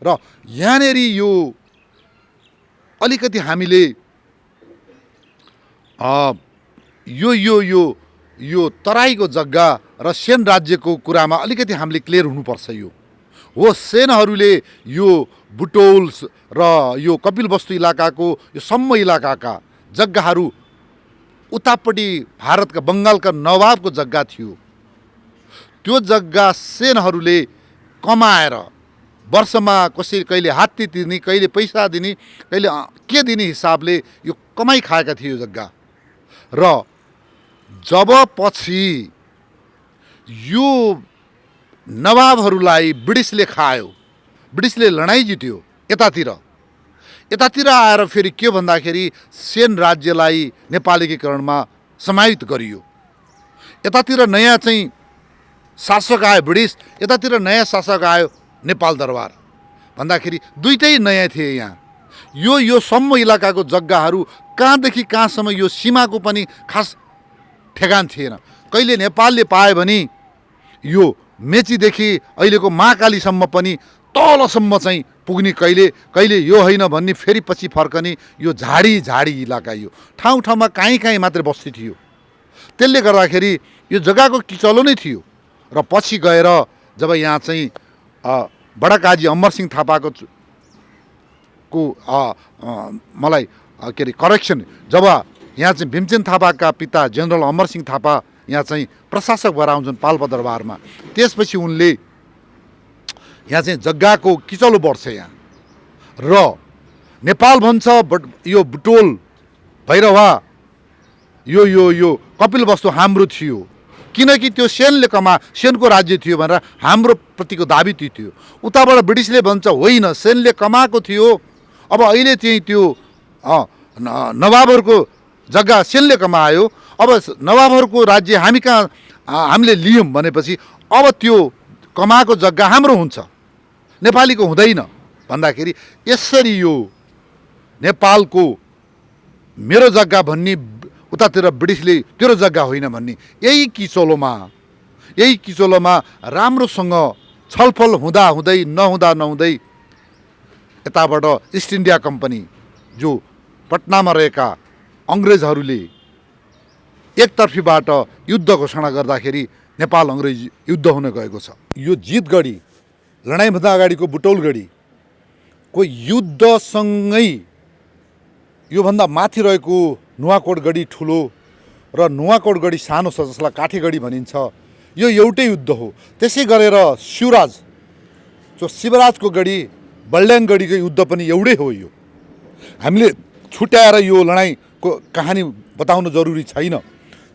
र यहाँनेर यो अलिकति हामीले यो तराईको जग्गा र सेन राज्यको कुरामा अलिकति हामीले क्लियर हुनुपर्छ। यो हो सेनहरूले यो बुटौल र यो कपिलवस्तु इलाकाको यो सम्म इलाकाका जग्गाहरू उतापट्टि भारतका बङ्गालका नवाबको जग्गा थियो। त्यो जग्गा सेनहरूले कमाएर वर्षमा कहिले हात्ती तिर्ने, कहिले पैसा दिने, कहिले के दिने हिसाबले यो कमाइ खाएका थिए यो जग्गा। र जब पछि यो नवाबहरूलाई ब्रिटिसले खायो, ब्रिटिसले लडाइँ जित्यो, यतातिर आएर फेरि के भन्दाखेरि सेन राज्यलाई नेपालीकरणमा समाहित गरियो। यतातिर नयाँ चाहिँ शासक आयो ब्रिटिस, यतातिर नयाँ शासक आयो नेपाल दरबार भन्दाखेरि दुईटै नयाँ थिए। यहाँ यो सम्म इलाकाको जग्गाहरू कहाँदेखि कहाँसम्म यो सीमाको पनि खास ठेगान थिएन। कहिले नेपालले पायो भने यो मेचीदेखि अहिलेको महाकालीसम्म पनि तलसम्म चाहिँ पुग्ने, कहिले यो होइन भन्ने, फेरि पछि फर्कने यो झाडी इलाका, यो ठाउँमा काहीँ मात्रै बस्ती थियो। त्यसले गर्दाखेरि यो जग्गाको किचलो नै थियो। र पछि गएर जब यहाँ चाहिँ बडा काजी अमरसिंह थापाको मलाई के अरे करेक्सन, जब यहाँ चाहिँ भीमसेन थापाका पिता जनरल अमरसिंह थापा यहाँ चाहिँ प्रशासक भएर आउँछन् पाल्पा दरबारमा, त्यसपछि उनले यहाँ चाहिँ जग्गाको किचलो बढ्छ यहाँ। र नेपाल भन्छ यो बुटोल, भैरवा, यो कपिलवस्तु हाम्रो थियो, किनकि त्यो सेनको राज्य थियो भनेर हाम्रो प्रतिको दाबी थियो। उताबाट ब्रिटिसले भन्छ होइन, सेनले कमाएको थियो, अब अहिले चाहिँ त्यो नवाबहरूको जग्गा सेनले कमायो, अब नवाबहरूको राज्य हामीले लियौँ भनेपछि अब त्यो कमाएको जग्गा हाम्रो हुन्छ, नेपालीको हुँदैन भन्दाखेरि यसरी यो नेपालको मेरो जग्गा भन्ने, उतातिर ब्रिटिसले तेरो जग्गा होइन भन्ने, यही किचोलोमा राम्रोसँग छलफल हुँदै नहुँदै यताबाट इस्ट इन्डिया कम्पनी जो पटनामा रहेका अङ्ग्रेजहरूले एकतर्फीबाट युद्ध घोषणा गर्दाखेरि नेपाल अङ्ग्रेज युद्ध हुन गएको छ। यो जितगढी, लडाइँभन्दा अगाडिको बुटौलगढीको युद्धसँगै योभन्दा माथि रहेको नुवाकोट गढी ठुलो र नुवाकोट गढी सानो छ, जसलाई काठीगढी भनिन्छ, यो एउटै युद्ध हो। त्यसै गरेर शिवराजको गढी, बल्याङ गढीको युद्ध पनि एउटै हो। यो हामीले छुट्याएर यो लडाइँको कहानी बताउनु जरुरी छैन।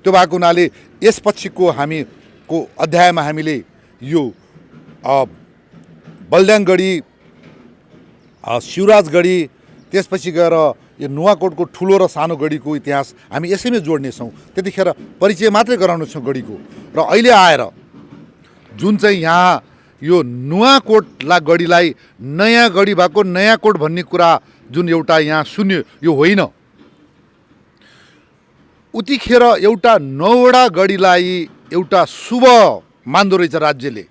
त्यो भएको हुनाले यसपछिको हामीको अध्यायमा हामीले यो बल्याङ गढी, शिवराज गढी, त्यसपछि गएर यो नुवाकोटको ठुलो र सानो गढीको इतिहास हामी यसैमै जोड्नेछौँ। त्यतिखेर परिचय मात्रै गराउनेछौँ गढीको। र अहिले आएर जुन चाहिँ यहाँ यो नुवाकोटला गढीलाई नयाँ गढी भएको, नयाँ कोट भन्ने कुरा जुन एउटा यहाँ सुन्यो, यो होइन। उतिखेर एउटा 9वटा गढीलाई एउटा शुभ मान्दो रहेछ राज्यले।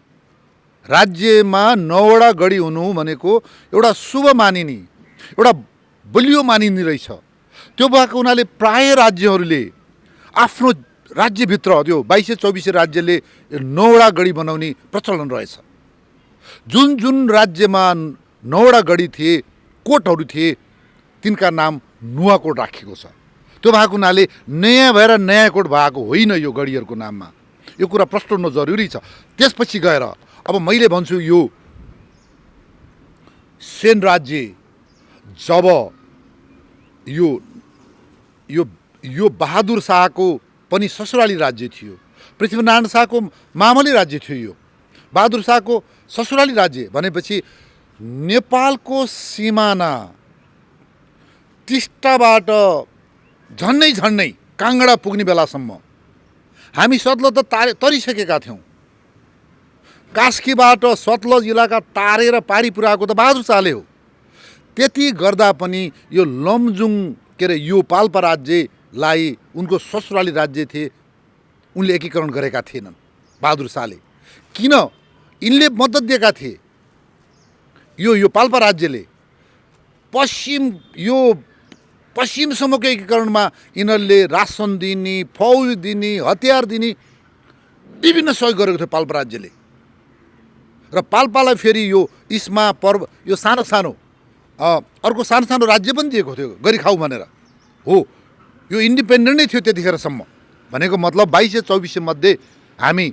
राज्यमा 9वटा गढी हुनु भनेको एउटा शुभ मानिने, एउटा बलियो मानिने रहेछ। त्यो भएको हुनाले प्राय राज्यहरूले आफ्नो राज्यभित्र त्यो 2224 राज्यले 9वटा गढी बनाउने प्रचलन रहेछ। जुन जुन राज्यमा 9वटा गढी थिए, कोटहरू थिए, तिनका नाम नुवाकोट राखिएको छ। त्यो भएको हुनाले नयाँ भएर नयाँ कोट भएको होइन यो गढीहरूको नाममा। यो कुरा प्रष्ट हुनु जरुरी छ। त्यसपछि गएर अब मैले भन्छु यो सेन राज्य जब यो यो यो बहादुर शाहको पनि ससुराली राज्य थियो, पृथ्वीनारायण शाहको मामली राज्य थियो। यो बहादुर शाहको ससुराली राज्य भनेपछि नेपालको सिमाना टिस्टाबाट झन्नै झन्नै काङ्गडा पुग्ने बेलासम्म हामी सतलज त तरिसकेका थियौँ। कास्कीबाट सतलज इलाका तारेर पारी पुऱ्याएको त बहादुर शाहले हो। त्यति गर्दा पनि यो लमजुङ के अरे यो पाल्पा राज्यलाई उनको ससुराली राज्य थिए, उनले एकीकरण गरेका थिएनन् बहादुर शाहले। किन यिनले मद्दत दिएका थिए? यो पाल्पा राज्यले पश्चिमसम्मको एकीकरणमा यिनीहरूले रासन दिने, फौज दिने, हतियार दिने विभिन्न सहयोग गरेको थियो पाल्पा राज्यले। र पाल्पालाई फेरि यो इस्मा पर्व यो सानो सानो अर्को सानो सानो राज्य पनि दिएको थियो गरी खाऊ भनेर। हो, यो इन्डिपेन्डेन्ट नै थियो त्यतिखेरसम्म। भनेको मतलब 2224 मध्ये हामी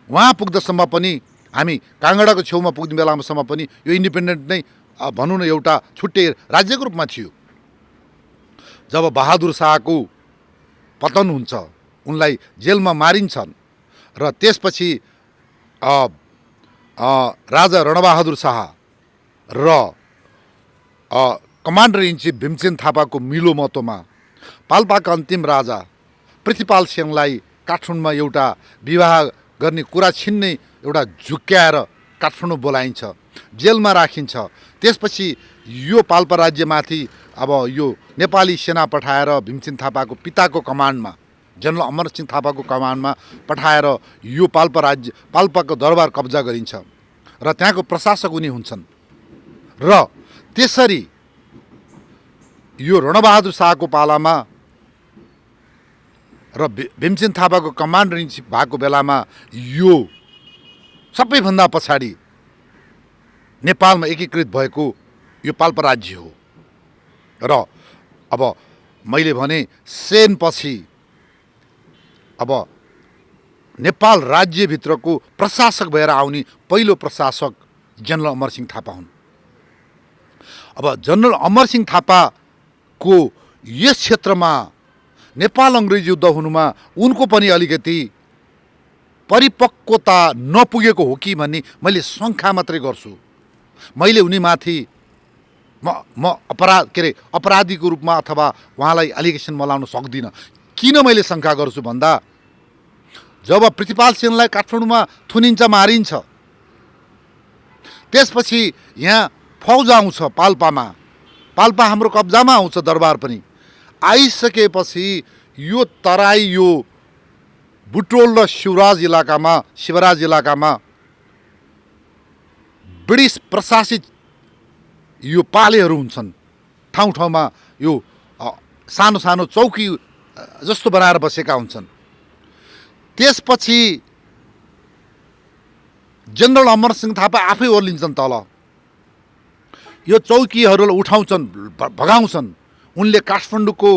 वहाँ पुग्दासम्म पनि, हामी काङ्गडाको छेउमा पुग्ने बेलासम्म पनि यो इन्डिपेन्डेन्ट नै भनौँ न एउटा छुट्टै राज्यको रूपमा थियो। जब बहादुर शाहको पतन हुन्छ, उनलाई जेलमा मारिन्छन् र त्यसपछि राजा रणबहादुर शाह र कमान्डर इन चिफ भीमसेन थापाको मिलो मतोमा पाल्पाका अन्तिम राजा पृथ्वीपाल सिंहलाई काठमाडौँमा एउटा विवाह गर्ने कुरा छिन्नै एउटा झुक्क्याएर काठमाडौँ बोलाइन्छ, जेलमा राखिन्छ। त्यसपछि यो पाल्पा राज्यमाथि अब यो नेपाली सेना पठाएर भीमसेन थापाको पिताको कमान्डमा, जनरल अमरसिंह थापाको कमान्डमा पठाएर यो पाल्पाको दरबार कब्जा गरिन्छ र त्यहाँको प्रशासक उनी हुन्छन्। र त्यसरी यो रणबहादुर शाहको पालामा र भीमसेन थापाको कमान्डर इन चिफ भएको बेलामा यो सबैभन्दा पछाडि नेपालमा एकीकृत भएको यो पाल्पा राज्य हो। र अब मैले भने सेनपछि अब नेपाल राज्यभित्रको प्रशासक भएर आउने पहिलो प्रशासक जनरल अमरसिंह थापा हुन्। अब जनरल अमरसिंह थापाको यस क्षेत्रमा नेपाल अङ्ग्रेज युद्ध हुनुमा उनको पनि अलिकति परिपक्वता नपुगेको हो कि भन्ने मैले शङ्का मात्रै गर्छु। मैले उनीमाथि म अपराधीको रूपमा अथवा उहाँलाई एलिगेसन मलाउन सक्दिनँ। किन मैले शङ्का गर्छु भन्दा, जब पृथ्वीपाल सिंहलाई काठमाडौँमा थुनिन्छ, मारिन्छ, त्यसपछि यहाँ फौज आउँछ पाल्पामा, पाल्पा हाम्रो कब्जामा आउँछ, दरबार पनि आइसकेपछि यो तराई यो बुटोल र शिवराज इलाकामा ब्रिटिस प्रशासित यो पालेहरू हुन्छन्। ठाउँ ठाउँमा यो सानो सानो चौकी जस्तो बनाएर बसेका हुन्छन्। त्यसपछि जनरल अमरसिंह थापा आफै ओर्लिन्छन् तल, यो चौकीहरूलाई उठाउँछन्, भगाउँछन्। उनले काठमाडौँको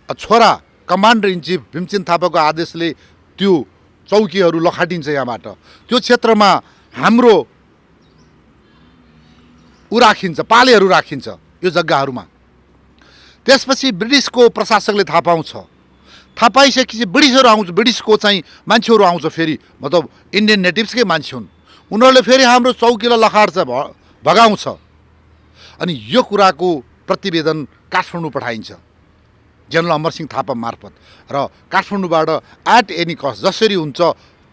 छोरा कमान्डर इन चिफ भीमसेन थापाको आदेशले त्यो चौकीहरू लखाटिन्छ यहाँबाट। त्यो क्षेत्रमा हाम्रो राखिन्छ, पालेहरू राखिन्छ यो जग्गाहरूमा। त्यसपछि ब्रिटिसको प्रशासकले थाहा पाउँछ, थाहा पाइसकेपछि ब्रिटिसहरू आउँछ, ब्रिटिसको चाहिँ मान्छेहरू आउँछ, फेरि मतलब इन्डियन नेटिभ्सकै मान्छे हुन्, उनीहरूले फेरि हाम्रो चौकीलाई लखाट्छ, भगाउँछ। अनि यो कुराको प्रतिवेदन काठमाडौँ पठाइन्छ जनरल अमरसिंह थापा मार्फत। र काठमाडौँबाट एट एनी कस्ट जसरी हुन्छ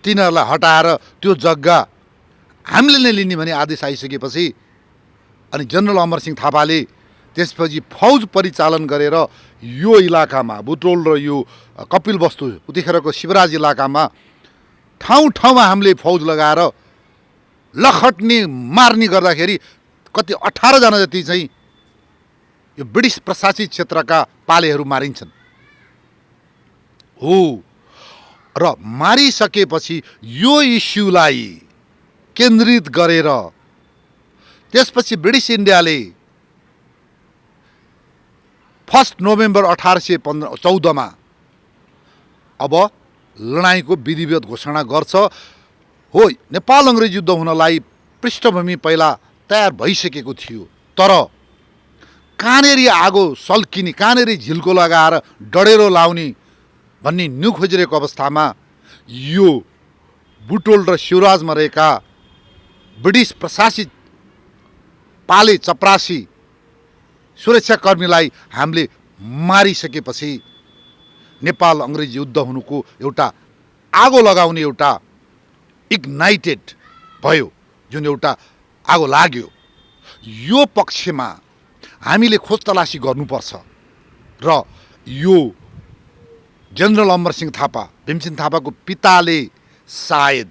तिनीहरूलाई हटाएर त्यो जग्गा हामीले नै लिने भन्ने आदेश आइसकेपछि अनि जनरल अमरसिंह थापाले त्यसपछि फौज परिचालन गरेर यो इलाकामा बुटोल र यो कपिलवस्तु उतिखेरको शिवराज इलाकामा ठाउँ ठाउँमा हामीले फौज लगाएर लखट्ने मार्ने गर्दाखेरि कति 18 जना जति चाहिँ यो ब्रिटिस प्रशासित क्षेत्रका पालेहरू मारिन्छन्। हो, र मारिसकेपछि यो इस्युलाई केन्द्रित गरेर त्यसपछि ब्रिटिस इन्डियाले 1 नोभेम्बर 1814 अब लडाइँको विधिवत घोषणा गर्छ। हो, नेपाल अङ्ग्रेज युद्ध हुनलाई पृष्ठभूमि पहिला तयार भइसकेको थियो, तर कहाँनेरि आगो सल्किने, कहाँनेरि झिल्को लगाएर डढेरो लाउने भन्ने न्यु खोजिरहेको अवस्थामा यो बुटोल र शिवराजमा रहेका ब्रिटिस प्रशासित पाले चपरासी सुरक्षाकर्मीलाई हामीले मारिसकेपछि नेपाल अङ्ग्रेज युद्ध हुनुको एउटा आगो लगाउने एउटा इग्नाइटेड भयो, जुन एउटा आगो लाग्यो। यो पक्षमा हामीले खोज तलासी गर्नुपर्छ र यो जनरल अमरसिंह थापा, भीमसेन थापाको पिताले सायद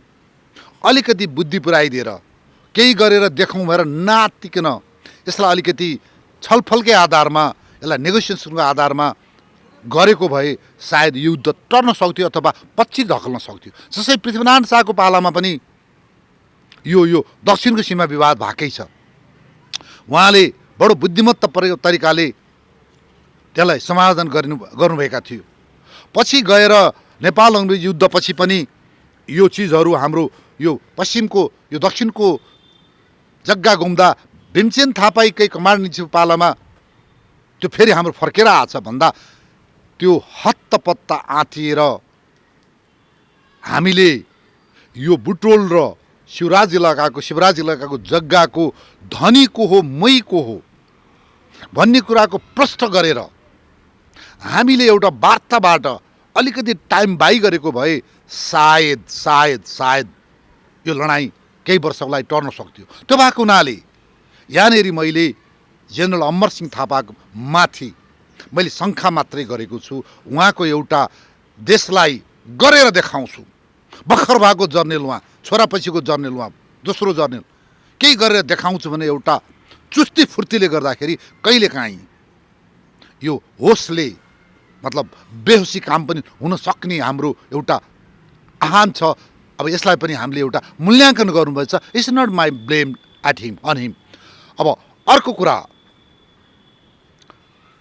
अलिकति बुद्धि पुऱ्याइदिएर केही गरेर देखाउँ भनेर नातिकन यसलाई अलिकति छलफलकै आधारमा, यसलाई नेगोसिएसनको आधारमा गरेको भए सायद युद्ध टर्न सक्थ्यो अथवा पछि धकल्न सक्थ्यो। जसै पृथ्वीनारायण शाहको पालामा पनि यो दक्षिणको सीमा विवाद भएकै छ। उहाँले बडो बुद्धिमत्ता तरिकाले त्यसलाई समाधान गर्नुभएका थियो। पछि गएर नेपाल अङ्ग्रेज युद्धपछि पनि यो चिजहरू हाम्रो यो पश्चिमको, यो दक्षिणको जग्गा गुम्दा भीमसेन थापाकै कमान्ड पालामा त्यो फेरि हाम्रो फर्केर आछ भन्दा त्यो हत्तपत्ता आँटिएर हामीले यो बुटोल र शिवराज इलाकाको जग्गाको धनी को हो, मै को हो भन्ने कुराको प्रश्न गरेर हामीले एउटा वार्ताबाट अलिकति टाइम बाई गरेको भए सायद सायद सायद यो लडाइँ केही वर्षको लागि टर्न सक्थ्यो। त्यो भएको हुनाले यहाँनिर मैले जनरल अमरसिंह थापाको माथि मैले शङ्का मात्रै गरेको छु। उहाँको एउटा देशलाई गरेर देखाउँछु, भर्खर भएको जर्नल उहाँ, छोरापछिको जर्नल उहाँ, दोस्रो जर्नल, केही गरेर देखाउँछु भने एउटा चुस्ती फुर्तीले गर्दाखेरि कहिलेकाहीँ यो होसले मतलब बेहोसी काम पनि हुन सक्ने हाम्रो एउटा आह्वान छ। अब यसलाई पनि हामीले एउटा मूल्याङ्कन गर्नुपर्छ। It's not my blame at him, on him. अब अर्को कुरा,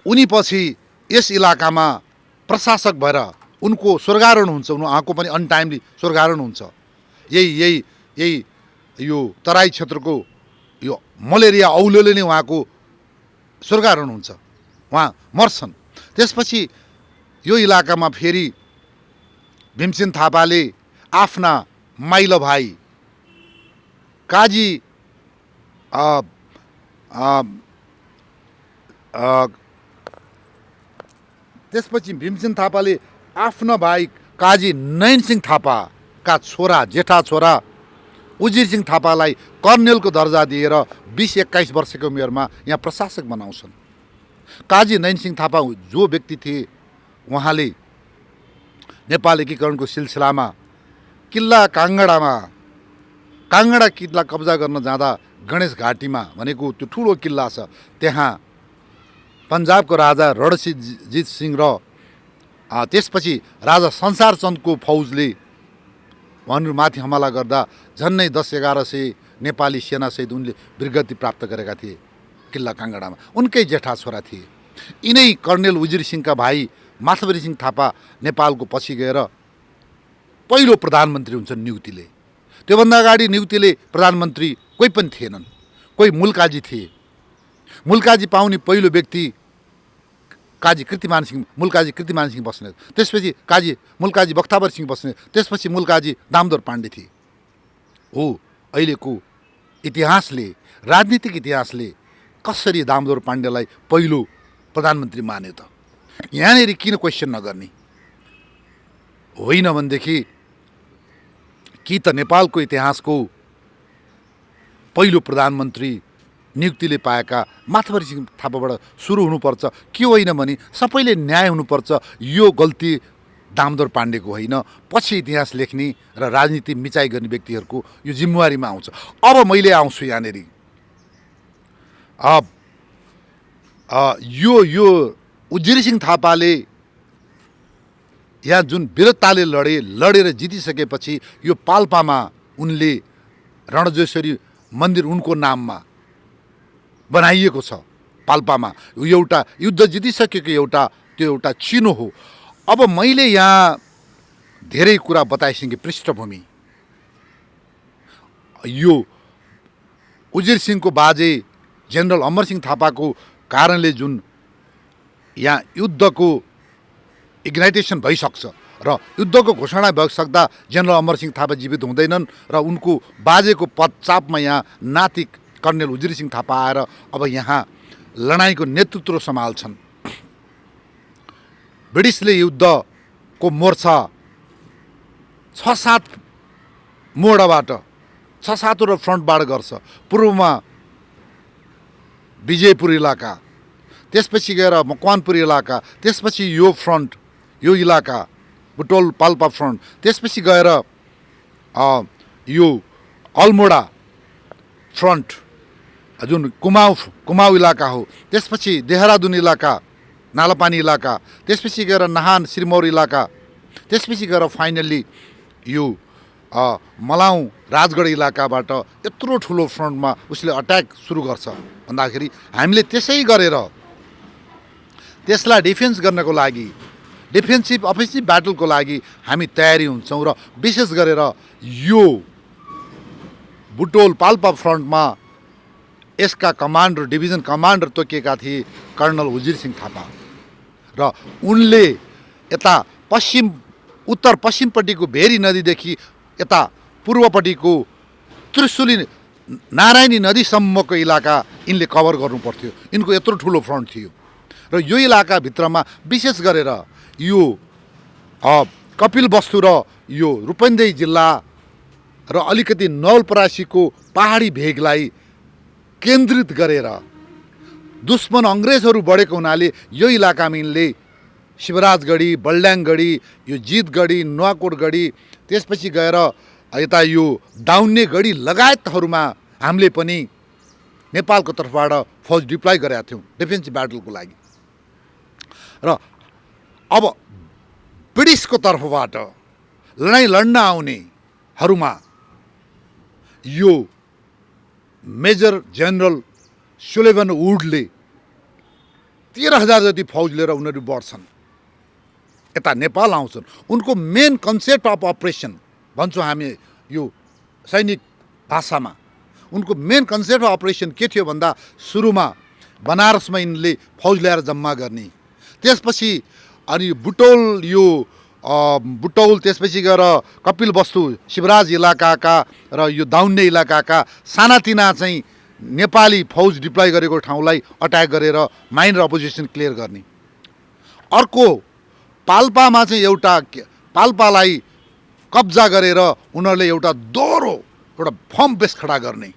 उनी पछि यस इलाकामा प्रशासक भएर उनको स्वर्गारोहण हुन्छ, उहाँको पनि अनटाइमली स्वर्गारोहण हुन्छ। यही यो तराई क्षेत्रको यो मलेरिया औलोले नै उहाँको स्वर्गारोहण हुन्छ, उहाँ मर्छन्। त्यसपछि यो इलाकामा फेरि भीमसेन थापाले आफ्ना माइलो भाइ काजी त्यसपछि भीमसेन थापाले आफ्ना भाइ काजी नयनसिंह थापाका छोरा, जेठा छोरा उजिर सिंह थापालाई कर्नेलको दर्जा दिएर 20-21 वर्षको उमेरमा यहाँ प्रशासक बनाउँछन्। काजी नयनसिंह थापा जो व्यक्ति थिए, उहाँले नेपाल एकीकरणको सिलसिलामा किल्ला काङ्गडा किल्ला कब्जा गर्न जाँदा गणेश घाटीमा भनेको त्यो ठुलो किल्ला छ, त्यहाँ पन्जाबको राजा रणजित सिंह र त्यसपछि राजा संसारचन्दको फौजले उहाँहरूमाथि हमला गर्दा झन्नै 10-1100 नेपाली सेनासहित उनले वीरगति प्राप्त गरेका थिए किल्ला काङ्गडामा। उनकै जेठा छोरा थिए। यिनै कर्नेल उजिर सिंहका भाइ माथवरी सिंह थापा नेपालको पछि गएर पहिलो प्रधानमन्त्री हुन्छन् नियुक्तिले। त्योभन्दा अगाडि नियुक्तिले प्रधानमन्त्री कोही पनि थिएनन्, कोही मुलकाजी थिए। मुलकाजी पाउने पहिलो व्यक्ति मुलकाजी कृतिमान सिंह बस्नेत, त्यसपछि मुलकाजी बख्तावर सिंह बस्नेत, त्यसपछि मुलकाजी दामोदर पाण्डे थिए। हो, अहिलेको इतिहासले, राजनीतिक इतिहासले कसरी दामोदर पाण्डेलाई पहिलो प्रधानमन्त्री मान्यो त? यहाँनिर किन क्वेसन नगर्ने? होइन भनेदेखि कि त नेपालको इतिहासको पहिलो प्रधानमन्त्री नियुक्तिले पाएका माथवरी सिंह थापाबाट सुरु हुनुपर्छ, के होइन भने सबैले न्याय हुनुपर्छ। यो गल्ती दामोदर पाण्डेको होइन, पछि इतिहास लेख्ने र राजनीति मिचाइ गर्ने व्यक्तिहरूको यो जिम्मेवारीमा आउँछ। अब मैले आउँछु यहाँनिर। अब यो उजिर सिंह थापाले यहाँ जुन वीरताले लडेर जितिसकेपछि यो पाल्पामा उनले रणजेश्वरी मन्दिर उनको नाममा बनाइएको छ। पाल्पामा यो एउटा युद्ध जितिसकेको त्यो एउटा चिनो हो। अब मैले यहाँ धेरै कुरा बताइसकेँ पृष्ठभूमि। यो उजिर सिंहको बाजे जेनरल अमरसिंह थापाको कारणले जुन यहाँ युद्धको इग्नाइटेसन भइसक्छ र युद्धको घोषणा भइसक्दा जेनरल अमरसिंह थापा जीवित हुँदैनन् र उनको बाजेको पदचापमा यहाँ नाति कर्णेल उजिर सिंह थापा आएर अब यहाँ लडाइँको नेतृत्व सम्हाल्छन्। ब्रिटिसले युद्धको मोर्चा 6-7 मोडबाट 6-7 फ्रन्टबाट गर्छ। पूर्वमा विजयपुर इलाका, त्यसपछि गएर मकवानपुर इलाका, त्यसपछि यो फ्रन्ट यो इलाका बुटोल पाल्पा फ्रन्ट, त्यसपछि गएर यो अल्मोडा फ्रन्ट जुन कुमाऊ इलाका हो, त्यसपछि देहरादुन इलाका नालापानी इलाका, त्यसपछि गएर नाहान सिरमौर इलाका, त्यसपछि गएर फाइनल्ली यो मलाउ राजगढ इलाकाबाट यत्रो ठुलो फ्रन्टमा उसले अट्याक सुरु गर्छ भन्दाखेरि हामीले त्यसै गरेर त्यसलाई डिफेन्स गर्नको लागि डिफेन्सिभ अफेन्सिभ ब्याटलको लागि हामी तयारी हुन्छौँ। र विशेष गरेर यो बुटोल पाल्पा फ्रन्टमा यसका कमान्डर डिभिजन कमान्डर तोकिएका थिए कर्नल उजिर सिंह थापा र उनले यता उत्तर पश्चिमपट्टिको भेरी नदीदेखि यता पूर्वपट्टिको त्रिशुली नारायणी नदीसम्मको इलाका यिनले कभर गर्नुपर्थ्यो। यिनको यत्रो ठुलो फ्रन्ट थियो र यो इलाकाभित्रमा विशेष गरेर यो कपिलवस्तु र यो रूपन्देही जिल्ला र अलिकति नवलपरासीको पहाडी भेगलाई केन्द्रित गरेर दुश्मन अङ्ग्रेजहरू बढेको हुनाले यो इलाकामा यिनले शिवराजगढी, बल्ड्याङगढी, यो जितगढी, नुवाकोटगढी, त्यसपछि गएर यता यो दाउन्ने गढी लगायतहरूमा हामीले पनि नेपालको तर्फबाट फौज डिप्लोय गरेका थियौँ डिफेन्सिभ ब्याटलको लागि। र अब ब्रिटिसको तर्फबाट लडाइँ लड्न आउनेहरूमा यो मेजर जेनरल सुलेभन वुडले 13,000 जति फौज लिएर उनीहरू बढ्छन्, यता नेपाल आउँछन्। उनको मेन कन्सेप्ट अफ अपरेसन भन्छौँ हामी यो सैनिक भाषामा, उनको मेन कन्सेप्ट अफ अपरेसन के थियो भन्दा सुरुमा बनारसमा यिनले फौज ल्याएर जम्मा गर्ने, त्यसपछि अनि बुटौल त्यसपछि गएर कपिलवस्तु शिवराज इलाकाका र यो दाउन्ने इलाकाका सानातिना चाहिँ नेपाली फौज डिप्लोय गरेको ठाउँलाई अट्याक गरेर माइनर अपोजिसन क्लियर गर्ने। अर्को पाल्पामा चाहिँ पाल्पालाई कब्जा गरेर उनीहरूले एउटा दोहोरो एउटा फर्म बेस खडा गर्ने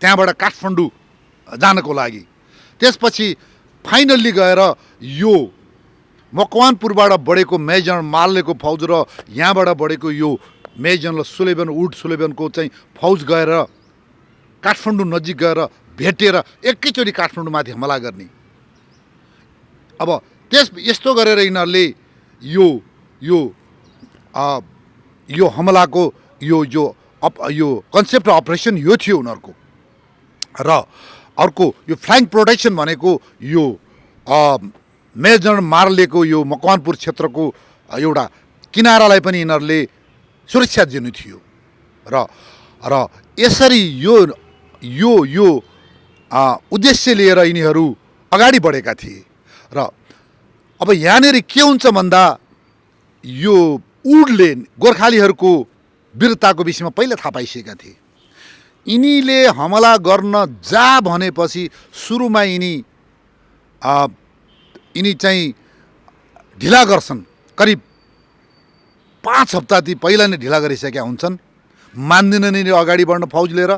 त्यहाँबाट काठमाडौँ जानको लागि। त्यसपछि फाइनल्ली गएर यो मकवानपुरबाट बढेको मेजर मार्लेको फौज र यहाँबाट बढेको यो मेजर सुलेभनको चाहिँ फौज गएर काठमाडौँ नजिक गएर भेटेर एकैचोटि काठमाडौँमाथि हमला गर्ने। अब यस्तो गरेर यिनीहरूले यो हमलाको यो कन्सेप्ट अफ अपरेसन यो थियो उनीहरूको। र अर्को यो फ्ल्याङ्क प्रोटेक्सन भनेको यो मेजर मार्लेको यो मकवानपुर क्षेत्रको एउटा किनारालाई पनि यिनीहरूले सुरक्षा दिनु थियो। र यसरी यो उद्देश्य लिएर यिनीहरू अगाडि बढेका थिए। र अब यहाँनिर के हुन्छ भन्दा यो वुडले गोर्खालीहरूको वीरताको विषयमा पहिला थाहा पाइसकेका थिए। यिनीले हमला गर्न जा भनेपछि सुरुमा यिनी चाहिँ ढिला गर्छन्, करिब 5 हप्तादेखि पहिला नै ढिला गरिसकेका हुन्छन्। मान्दैनन् यिनी अगाडि बढ्न फौज लिएर,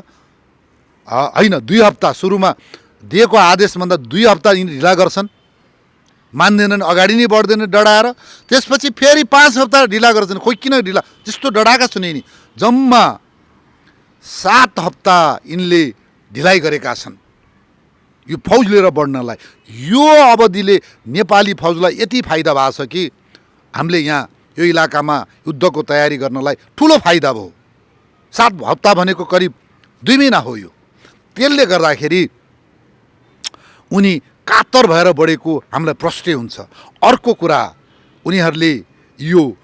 होइन 2 हप्ता सुरुमा दिएको आदेशभन्दा 2 हप्ता यिनी ढिला गर्छन्, मान्दैनन्, अगाडि नै बढ्दैन डढाएर। त्यसपछि फेरि 5 हप्ता ढिला गर्छन्। खोइ किन ढिला त्यस्तो डढाएका छन् यिनी, जम्मा 7 हप्ता यिनले ढिलाइ गरेका छन् यो फौज लिएर बढ्नलाई। यो अवधिले नेपाली फौजलाई यति फाइदा भएको छ कि हामीले यहाँ यो इलाकामा युद्धको तयारी गर्नलाई ठुलो फाइदा भयो। 7 हप्ता भनेको करिब 2 महिना हो यो। त्यसले गर्दाखेरि उनी कातर भएर बढेको हामीलाई प्रष्टै हुन्छ। अर्को कुरा, उनीहरूले यो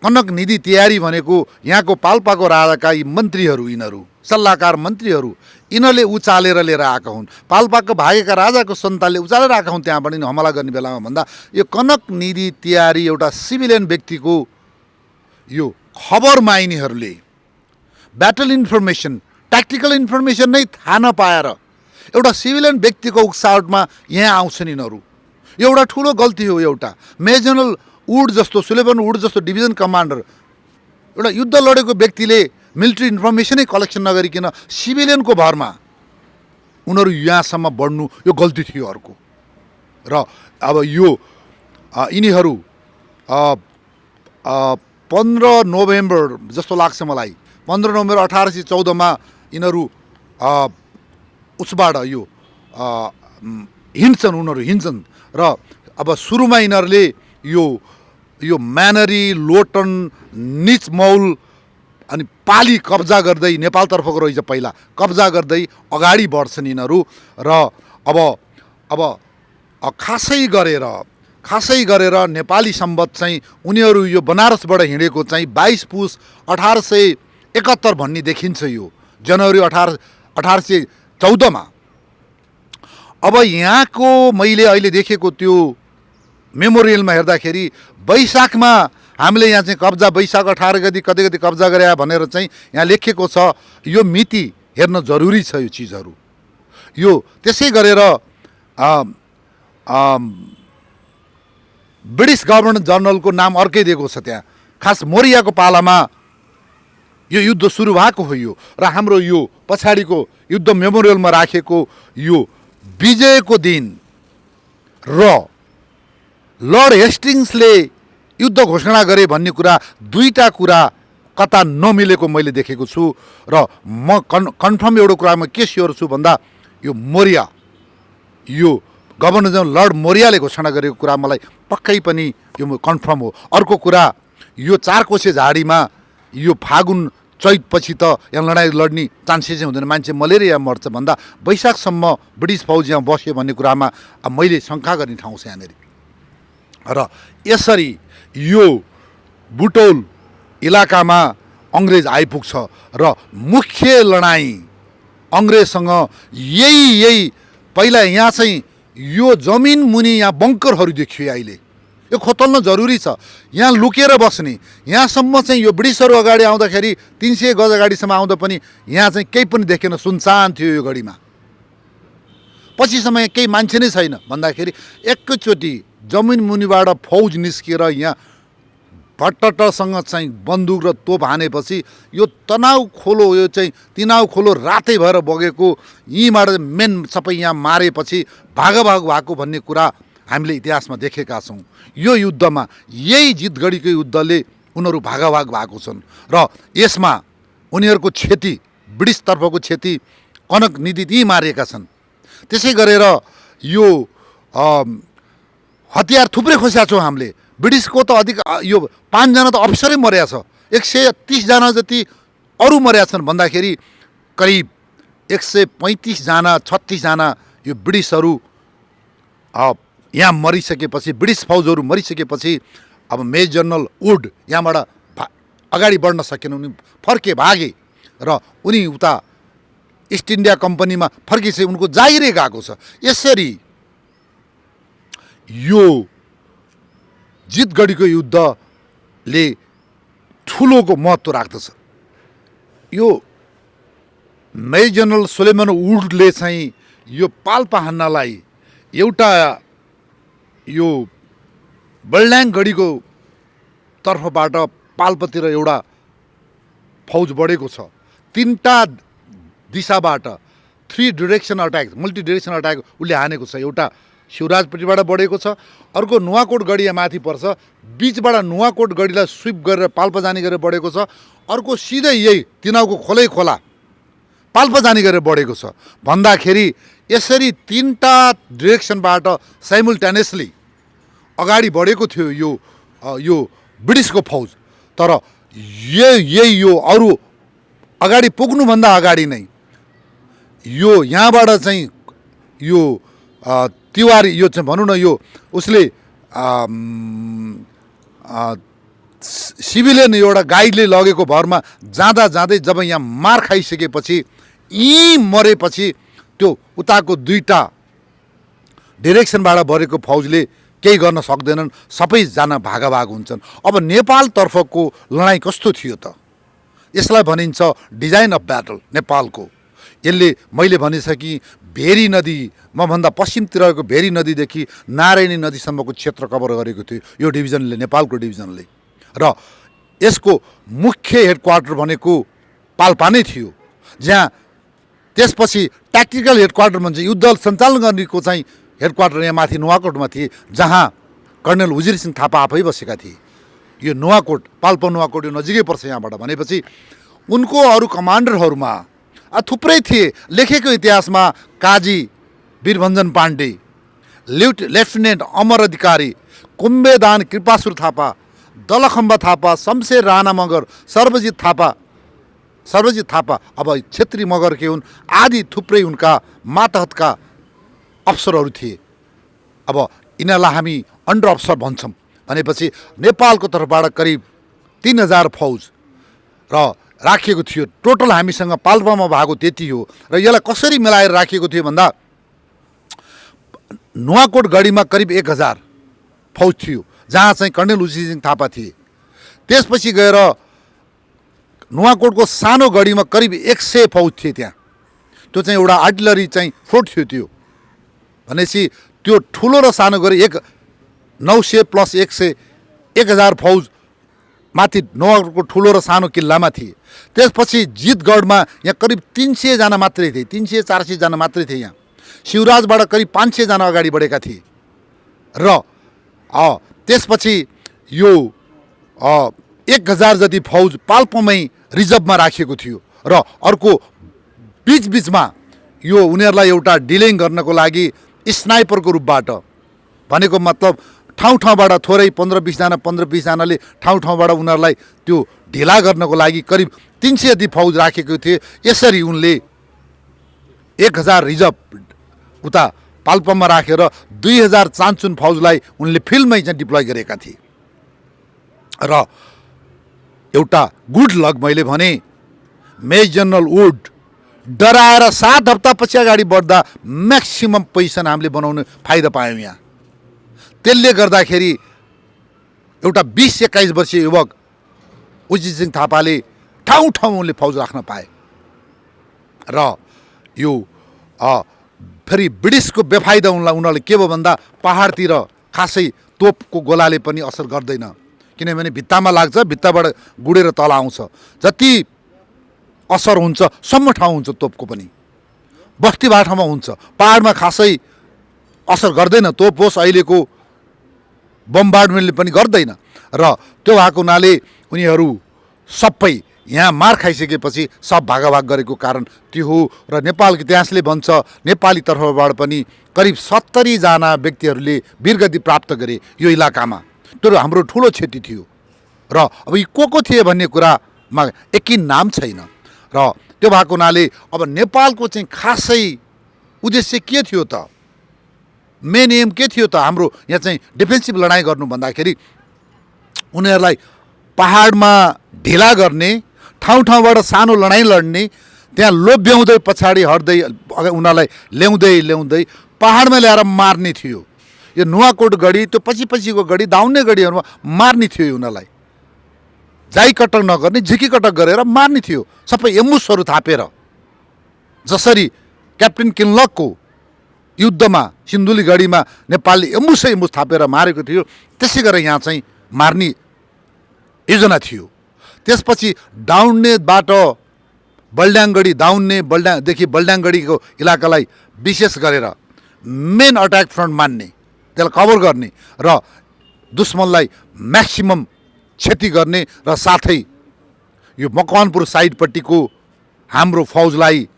कनक निधि तयारी भनेको यहाँको पाल्पाको राजाका यी मन्त्रीहरू, यिनीहरू सल्लाहकार मन्त्रीहरू, यिनीहरूले उचालेर लिएर आएका हुन्। पाल्पाको भागेका राजाको सन्तानले उचालेर आएका हुन् त्यहाँबाट हमला गर्ने बेलामा भन्दा। यो कनक निधि तयारी एउटा सिभिलियन व्यक्तिको यो खबरमा यिनीहरूले ब्याटल इन्फर्मेसन, ट्याक्टिकल इन्फर्मेसन नै थाहा नपाएर एउटा सिभिलियन व्यक्तिको उक्सावटमा यहाँ आउँछन् यिनीहरू। यो एउटा ठुलो गल्ती हो। एउटा मेजर वुड जस्तो, सुलेभन वुड जस्तो डिभिजन कमान्डर, एउटा युद्ध लडेको व्यक्तिले मिलिट्री इन्फर्मेसनै कलेक्सन नगरिकन सिभिलियनको भरमा उनीहरू यहाँसम्म बढ्नु यो गल्ती थियो अर्को। र अब यो यिनीहरू 15 नोभेम्बर जस्तो लाग्छ मलाई, 15 नोभेम्बर 1814 यिनीहरू उसबाट यो हिँड्छन् र अब सुरुमा यिनीहरूले यो म्यानरी, लोटन, निचमौल अनि पाली कब्जा गर्दै, नेपालतर्फको रहेछ पहिला, कब्जा गर्दै अगाडि बढ्छन् यिनीहरू। र अब खासै गरेर नेपाली सम्वत चाहिँ उनीहरू यो बनारसबाट हिँडेको चाहिँ 22 पुस 1871 भन्ने देखिन्छ। यो जनवरी 1814 अब यहाँको मैले अहिले देखेको त्यो मेमोरियलमा हेर्दाखेरि वैशाखमा हामीले यहाँ चाहिँ कब्जा, वैशाख 18 गति कति कब्जा गरे भनेर चाहिँ यहाँ लेखेको छ। यो मिति हेर्न जरुरी छ यो चिजहरू। यो त्यसै गरेर ब्रिटिस गभर्नर जनरलको नाम अर्कै दिएको छ त्यहाँ। खास मोरियाको पालामा यो युद्ध सुरु भएको हो यो। र हाम्रो यो पछाडिको युद्ध मेमोरियलमा राखेको यो विजयको दिन र लर्ड हेस्टिङ्सले युद्ध घोषणा गरे भन्ने कुरा, दुईटा कुरा कता नमिलेको मैले देखेको छु। र म कन्फर्म एउटा कुरामा के स्योर छु भन्दा यो मोरिया, यो गभर्नर जनरल लर्ड मोरियाले घोषणा गरेको कुरा मलाई पक्कै पनि यो कन्फर्म हो। अर्को कुरा, यो 4 कोसे झाडीमा यो फागुन चैतपछि त यहाँ लडाइँ लड्ने चान्सेसै हुँदैन, मान्छे मलेरिया मर्छ भन्दा वैशाखसम्म ब्रिटिस फौज यहाँ बस्यो भन्ने कुरामा अब मैले शङ्का गर्ने ठाउँ छ यहाँनिर। र यसरी यो बुटौल इलाकामा अङ्ग्रेज आइपुग्छ र मुख्य लडाइँ अङ्ग्रेजसँग यही पहिला यहाँ चाहिँ यो जमिन मुनि यहाँ बङ्करहरू देखियो। अहिले यो खोतल्न जरुरी छ। यहाँ लुकेर बस्ने, यहाँसम्म चाहिँ यो ब्रिटिसहरू अगाडि आउँदाखेरि 300 गज अगाडिसम्म आउँदा पनि यहाँ चाहिँ केही पनि देखेन, सुनसान थियो यो घडीमा। पछिसम्म केही मान्छे नै छैन भन्दाखेरि एकैचोटि जमिन मुनिबाट फौज निस्किएर यहाँ भट्टसँग चाहिँ बन्दुक र तोप हानेपछि यो तनाउ खोलो, यो चाहिँ तिनाउ खोलो रातै भएर बगेको, यहीँबाट मेन सबै यहाँ मारेपछि भागभाग भएको भन्ने कुरा हामीले इतिहासमा देखेका छौँ। यो युद्धमा यही जितगढीको युद्धले उनीहरू भागभाग भएको छन् र यसमा उनीहरूको क्षति, ब्रिटिसतर्फको क्षति, कनक निधि यहीँ मारिएका छन्। त्यसै गरेर यो हतियार थुप्रै खोसेका छौँ हामीले। ब्रिटिसको त अधिक यो 5 जना त अफिसरै मरेका छ, 130 जना जति अरू मरेका छन् भन्दाखेरि करिब 135 जना 36 जना यो ब्रिटिसहरू यहाँ मरिसकेपछि, ब्रिटिस फौजहरू मरिसकेपछि अब मेजर जनरल वुड यहाँबाट अगाडि बढ्न सकेन, उनी फर्के, भागे र उनी उता इस्ट इन्डिया कम्पनीमा फर्किसके, उनको जागिरै गएको छ। यसरी यो जितगढीको युद्धले ठुलोको महत्त्व राख्दछ। यो मेजर जनरल सुलेमान वुडले चाहिँ यो पाल्पा हान्नलाई एउटा यो बल्डाङगढीको तर्फबाट पाल्पातिर एउटा फौज बढेको छ। 3टा दिशाबाट 3 direction attack, multi direction attack उसले हानेको छ। एउटा शिवराजपट्टिबाट बढेको छ, अर्को नुवाकोट गढी यहाँ माथि पर्छ, बिचबाट नुवाकोट गढीलाई स्विप गरेर पाल्पा जाने गरेर बढेको छ। अर्को सिधै यही तिनाउको खोलै खोला पाल्पा जाने गरेर बढेको छ भन्दाखेरि यसरी 3टा डिरेक्सनबाट साइमल्टेनियसली अगाडि बढेको थियो यो यो ब्रिटिसको फौज। तर यही यो अरू अगाडि पुग्नुभन्दा अगाडि नै यो यहाँबाट चाहिँ यो तिवारी यो चाहिँ भनौँ न यो उसले सिभिलियन एउटा गाइडले लगेको भरमा जाँदा जाँदै जब यहाँ मार खाइसकेपछि यहीँ मरेपछि त्यो उताको दुईटा डिरेक्सनबाट भरेको फौजले केही गर्न सक्दैनन्, सबैजना भागाभाग हुन्छन्। अब नेपालतर्फको लडाइँ कस्तो थियो त? यसलाई भनिन्छ डिजाइन अफ ब्याटल नेपालको। यसले मैले भनिसकेँ भेरी नदी मभन्दा पश्चिमतिर रहेको भेरी नदीदेखि नारायणी नदीसम्मको क्षेत्र कभर गरेको थियो यो डिभिजनले, नेपालको डिभिजनले। र यसको मुख्य हेडक्वार्टर भनेको पाल्पा नै थियो, जहाँ त्यसपछि ट्याक्टिकल हेडक्वार्टर भन्छ युद्ध सञ्चालन गर्नेको चाहिँ हेडक्वार्टर यहाँ माथि नुवाकोटमा थिए, जहाँ कर्णेल उजिर सिंह थापा आफै बसेका थिए। यो नुवाकोट पाल्पा नुवाकोट यो नजिकै पर्छ यहाँबाट। भनेपछि उनको अरू कमान्डरहरूमा थुप्रै थिए। लेखेको इतिहासमा काजी वीरभञ्जन पाण्डे, लेफ्टिनेन्ट अमर अधिकारी, कुम्बेदान कृपासुर थापा, दलखम्बा थापा, शमशेर राणा मगर, सर्वजित थापा अब क्षेत्री मगर के हुन् आदि थुप्रै उनका मातहतका अफसरहरू थिए। अब यिनीहरूलाई हामी अन्डर अफसर भन्छौँ। भनेपछि नेपालको तर्फबाट करिब 3000 फौज र राखिएको थियो। टोटल हामीसँग पाल्पामा भएको त्यति हो। र यसलाई कसरी मिलाएर राखिएको थियो भन्दा नुवाकोट गढीमा करिब 1000 फौज थियो, जहाँ चाहिँ कर्णेल उजिर सिंह थापा थिए। त्यसपछि गएर नुवाकोटको सानो गढीमा करिब 100 फौज थिए। त्यहाँ त्यो चाहिँ एउटा आर्टिलरी चाहिँ फोर्ट थियो। त्यो भनेपछि त्यो ठुलो र सानो गरी 900 प्लस 100 1000 फौज माथि नुवाकोटको ठुलो र सानो किल्लामा थिए। त्यसपछि जितगढमा यहाँ करिब 300 जना मात्रै थिए, 300-400 जना मात्रै थिए। यहाँ शिवराजबाट करिब 500 जना अगाडि बढेका थिए। र त्यसपछि यो 1000 जति फौज पाल्पामै रिजर्भमा राखिएको थियो। र अर्को बिचबिचमा यो उनीहरूलाई एउटा डिलेङ गर्नको लागि स्नाइपरको रूपबाट, भनेको मतलब ठाउँबाट थोरै 15-20 जना 15-20 जनाले ठाउँबाट उनीहरूलाई त्यो ढिला गर्नको लागि करिब 300 जति फौज राखेको थिए। यसरी उनले 1000 रिजर्भ उता पाल्पामा राखेर 2000 चान्चुन फौजलाई उनले फिल्डमै चाहिँ डिप्लोय गरेका थिए। र एउटा गुड लक मैले भने मेजर जनरल वुड डराएर 7 हप्तापछि अगाडि बढ्दा म्याक्सिमम पोजिसन हामीले बनाउने फाइदा पायौँ यहाँ। त्यसले गर्दाखेरि एउटा 20-21 वर्षीय युवक उजिर सिंह थापाले ठाउँले फौज राख्न पाए। र यो फेरि ब्रिटिसको बेफाइदा उनीहरूले के भयो भन्दा पहाडतिर खासै तोपको गोलाले पनि असर गर्दैन, किनभने भित्तामा लाग्छ, भित्ताबाट गुडेर तल आउँछ। जति असर हुन्छ सम्म ठाउँ हुन्छ तोपको पनि, बस्ती बाठामा हुन्छ। पहाडमा खासै असर गर्दैन, तोप होस् अहिलेको बम्बार्डमेन्टले पनि गर्दैन। र त्यो भएको हुनाले उनीहरू सबै यहाँ मार खाइसकेपछि सब भागाभाग गरेको कारण त्यो हो। र नेपालको इतिहासले भन्छ नेपाली तर्फबाट पनि करिब 70 जना व्यक्तिहरूले वीरगति प्राप्त गरे यो इलाकामा। त्यो हाम्रो ठुलो क्षति थियो। र अब यी को थिए भन्ने कुरामा एकिन नाम छैन। र त्यो भएको हुनाले अब नेपालको चाहिँ खासै उद्देश्य के थियो त, मेन एम के थियो त हाम्रो यहाँ चाहिँ डिफेन्सिभ लडाइँ गर्नु भन्दाखेरि उनीहरूलाई पहाडमा ढिला गर्ने, ठाउँबाट सानो लडाइँ लड्ने, त्यहाँ लोभ्याउँदै पछाडि हट्दै उनीहरूलाई ल्याउँदै पहाडमा ल्याएर मार्ने थियो। यो नुवाकोट गढी, त्यो पछिको गढी, दाउन्ने गढीहरूमा मार्ने थियो। उनीहरूलाई जाई कटक नगर्ने, झिकी कटक गरेर मार्ने थियो, सबै एम्बुसहरू थापेर। जसरी क्याप्टेन किनलकको युद्धमा सिन्धुली गढीमा नेपालले एम्बुस थापेर मारेको थियो, त्यसै गरेर यहाँ चाहिँ मार्ने योजना थियो। त्यसपछि दाउन्नेबाट बल्ड्याङगढी, बल्ड्याङदेखि बल्ड्याङगढीको इलाकालाई विशेष गरेर मेन अट्याक फ्रन्ट मान्ने, त्यसलाई कभर गर्ने र दुश्मनलाई म्याक्सिमम क्षति गर्ने। र साथै यो मकवानपुर साइडपट्टिको हाम्रो फौजलाई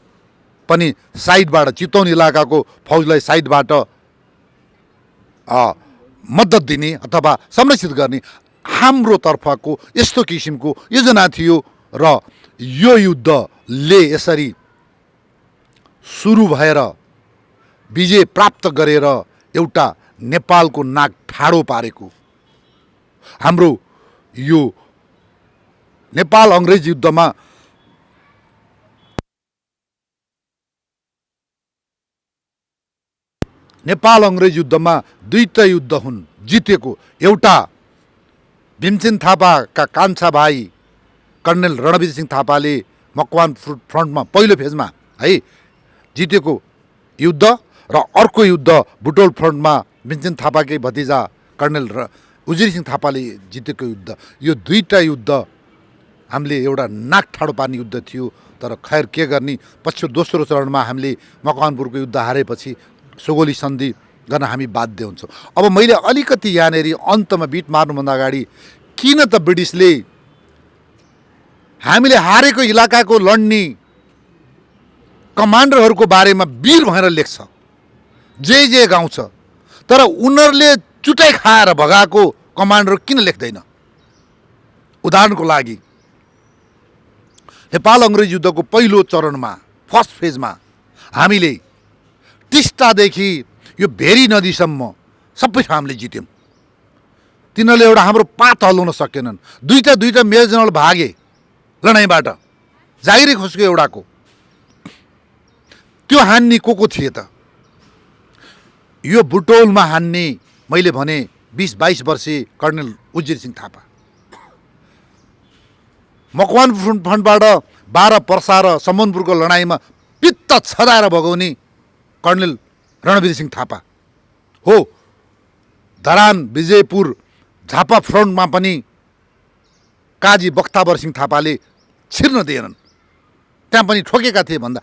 पनि साइडबाट, चितवन इलाकाको फौजलाई साइडबाट मद्दत दिने अथवा संरक्षित गर्ने। हाम्रो तर्फको यस्तो किसिमको योजना थियो र यो युद्धले यसरी सुरु भएर विजय प्राप्त गरेर एउटा नेपालको नाक ठाडो पारेको हाम्रो यो नेपाल अङ्ग्रेज युद्धमा नेपाल अङ्ग्रेज युद्धमा दुईटा युद्ध हुन् जितेको। एउटा भीमसेन थापाका कान्छा भाइ कर्णेल रणवीर सिंह थापाले मकवानपुर फ्रन्टमा पहिलो फेजमा है जितेको युद्ध र अर्को युद्ध बुटोल फ्रन्टमा भीमसेन थापाकै भतिजा कर्णेल उजिर सिंह थापाले जितेको युद्ध। यो दुईटा युद्ध हामीले एउटा नाक ठाडो पार्ने युद्ध थियो। तर खैर के गर्ने, पछिल्लो दोस्रो चरणमा हामीले मकवानपुरको युद्ध हारेपछि सोगोली सन्धि गर्न हामी बाध्य हुन्छौँ। अब मैले अलिकति यहाँनिर अन्तमा बिट मार्नुभन्दा अगाडि किन त ब्रिटिसले हामीले हारेको इलाकाको लड्ने कमान्डरहरूको बारेमा वीर भनेर लेख्छ, जे गाउँछ, तर उनीहरूले चुटाइ खाएर भगाएको कमान्डर किन लेख्दैन? उदाहरणको लागि नेपाल अङ्ग्रेज युद्धको पहिलो चरणमा फर्स्ट फेजमा हामीले टिस्टादेखि यो भेरी नदीसम्म सबै ठाउँ हामीले जित्यौँ। तिनीहरूले एउटा हाम्रो पात हल्लाउन सकेनन्। दुईटा मेजर जनरल भागे लडाइँबाट, जागिरै खोस्को एउटाको। त्यो हान्ने को थिए त? यो बुटोलमा हान्ने मैले भने 20-22 वर्षीय कर्णेल उजिर सिंह थापा, मकवानपुर फ्रन्टबाट 12 पर्सा र सम्बन्धपुरको लडाइँमा पित्त छदाएर भगाउने कर्णेल रणवीर सिंह थापा हो। धरान विजयपुर झापा फ्रन्टमा पनि काजी बख्तावर सिंह थापाले छिर्न दिएनन्, त्यहाँ पनि ठोकेका थिए भन्दा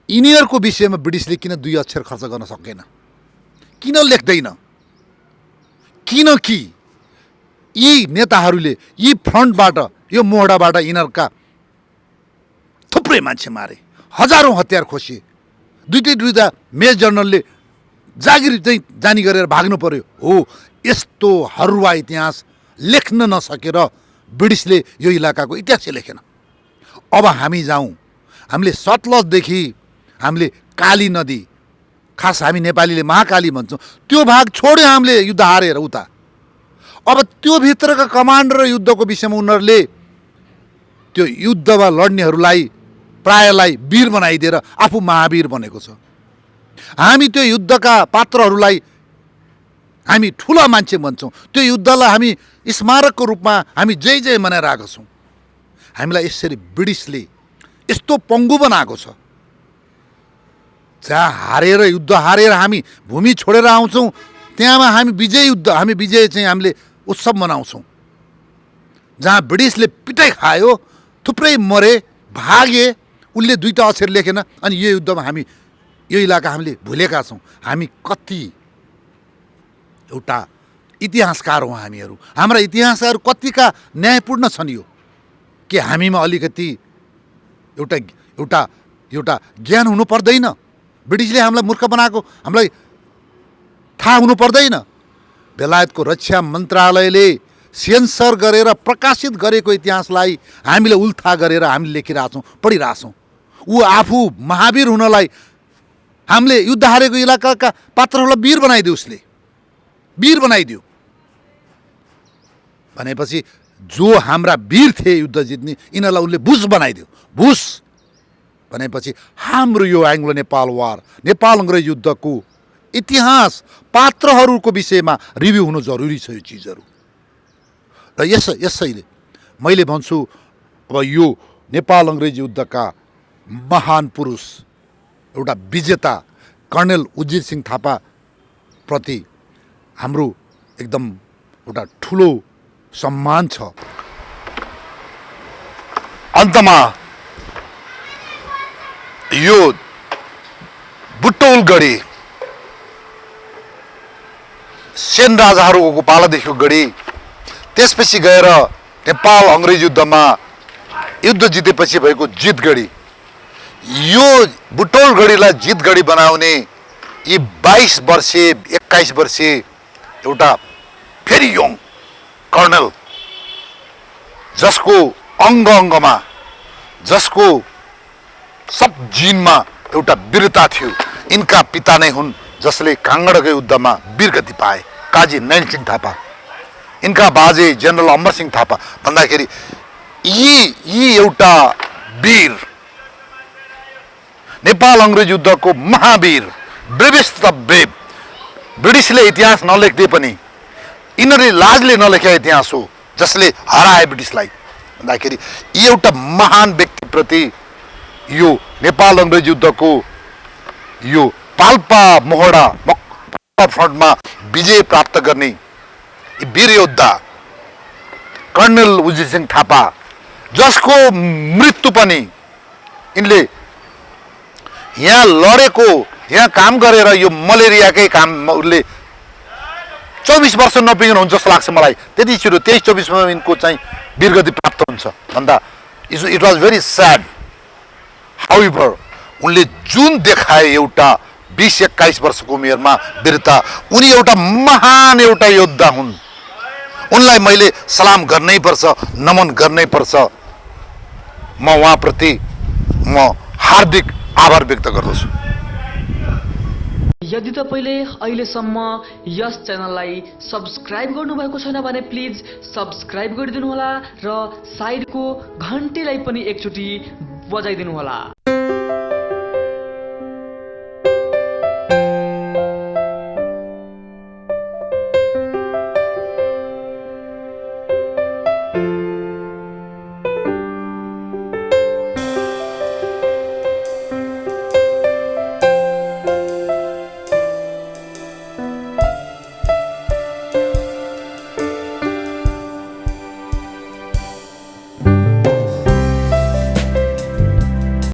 यिनीहरूको विषयमा ब्रिटिसले किन 2 अक्षर खर्च गर्न सकेन? किन लेख्दैन? किनकि यी नेताहरूले यी फ्रन्टबाट, यो मोहडाबाट यिनीहरूका थुप्रै मान्छे मारे, हजारौँ हतियार खोसिए। दुईटा मेजर जनरलले जागिर चाहिँ जानी गरेर भाग्नु पर्यो। हो, यस्तो हरुवा इतिहास लेख्न नसकेर ब्रिटिसले यो इलाकाको इतिहासै लेखेन। अब हामी जाउँ, हामीले सतलजदेखि हामीले काली नदी, खास हामी नेपालीले महाकाली भन्छौँ, त्यो भाग छोड्यो हामीले युद्ध हारेर उता। अब त्यो भित्रका कमान्डर र युद्धको विषयमा उनीहरूले त्यो युद्धमा लड्नेहरूलाई प्रायलाई वीर बनाइदिएर आफू महावीर बनेको छ। हामी त्यो युद्धका पात्रहरूलाई हामी ठुला मान्छे भन्छौँ। त्यो युद्धलाई हामी स्मारकको रूपमा हामी जय मनाइरहेका छौँ। हामीलाई यसरी ब्रिटिसले यस्तो पङ्गु बनाएको छ, जहाँ हारेर युद्ध हारेर हामी भूमि छोडेर आउँछौँ, त्यहाँमा हामी विजय चाहिँ हामीले उत्सव मनाउँछौँ। जहाँ ब्रिटिसले पिटाइ खायो, थुप्रै मरे, भागे, उसले 2टा अक्षर लेखेन, अनि यो युद्धमा हामी यो इलाका हामीले भुलेका छौँ। हामी कति एउटा इतिहासकार हौँ हामीहरू। हाम्रा इतिहासकार कतिका न्यायपूर्ण छन् यो कि हामीमा अलिकति एउटा ज्ञान हुनु पर्दैन? ब्रिटिसले हामीलाई मूर्ख बनाएको हामीलाई थाहा हुनु पर्दैन? बेलायतको रक्षा मन्त्रालयले सेन्सर गरेर प्रकाशित गरेको इतिहासलाई हामीले उल्था गरेर हामीले लेखिरहेछौँ, पढिरहेछौँ। ऊ आफू महावीर हुनलाई हामीले युद्ध हारेको इलाकाका पात्रहरूलाई वीर बनाइदियो, उसले वीर बनाइदियो भनेपछि जो हाम्रा वीर थिए युद्ध जित्ने, यिनीहरूलाई उसले भुस बनाइदियो। भुस भनेपछि हाम्रो यो एङ्ग्लो नेपाल वार, नेपाल अङ्ग्रेज युद्धको इतिहास पात्रहरूको विषयमा रिभ्यू हुनु जरुरी छ। यो चिजहरू र यसैले मैले भन्छु, अब यो नेपाल अङ्ग्रेज युद्धका महान पुरुष, एउटा विजेता कर्णेल उजिर सिंह थापा प्रति हाम्रो एकदम एउटा ठुलो सम्मान छ। अन्तमा यो बुटौल गढी सेन राजाहरूको पालादेखिको गढी, त्यसपछि गएर नेपाल अङ्ग्रेज युद्धमा युद्ध जितेपछि भएको जितगढी, यो बुटौल गढीलाई जितगढी बनाउने यी 22 वर्षीय 21 वर्षीय एउटा फेरि यङ कर्णेल जसको अङ्ग अङ्गमा, जसको सब जिनमा एउटा वीरता थियो। यिनका पिता नै हुन् जसले काङ्गडाको युद्धमा वीरगति पाए, काजी नैनसिंह थापा। यिनका बाजे जनरल अमरसिंह थापा भन्दाखेरि यी एउटा वीर, नेपाल अङ्ग्रेज युद्धको महावीर, ब्रेवेस्ट अफ ब्रेव। ब्रिटिसले इतिहास नलेख्दै पनि यिनीहरूले लाजले नलेखेका इतिहास हो जसले हराए ब्रिटिसलाई भन्दाखेरि यी एउटा महान व्यक्तिप्रति यो नेपाल अङ्ग्रेज युद्धको यो पाल्पा मोहडा फ्रन्टमा विजय प्राप्त गर्ने वीर योद्धा कर्णेल उजित सिंह थापा, जसको मृत्यु पनि यिनले यहाँ लडेको, यहाँ काम गरेर यो मलेरियाकै काम उसले 24 वर्ष नपुगिनु हुन्छ जस्तो लाग्छ मलाई। त्यति छिटो 23-24 यिनको चाहिँ वीरगति प्राप्त हुन्छ भन्दा it was very sad. However उनले जुन देखाए एउटा 20-21 वर्षको उमेरमा वीरता, उनी एउटा महान एउटा योद्धा हुन्। उनलाई मैले सलाम गर्नै पर्छ, नमन गर्नै पर्छ। म उहाँप्रति म हार्दिक आभार व्यक्त गर्दछु। यदि तपाईँले अहिलेसम्म यस च्यानललाई सब्सक्राइब गर्नुभएको छैन भने प्लिज सब्सक्राइब गरिदिनुहोला र साइडको घन्टीलाई पनि एकचोटि बजाइदिनुहोला।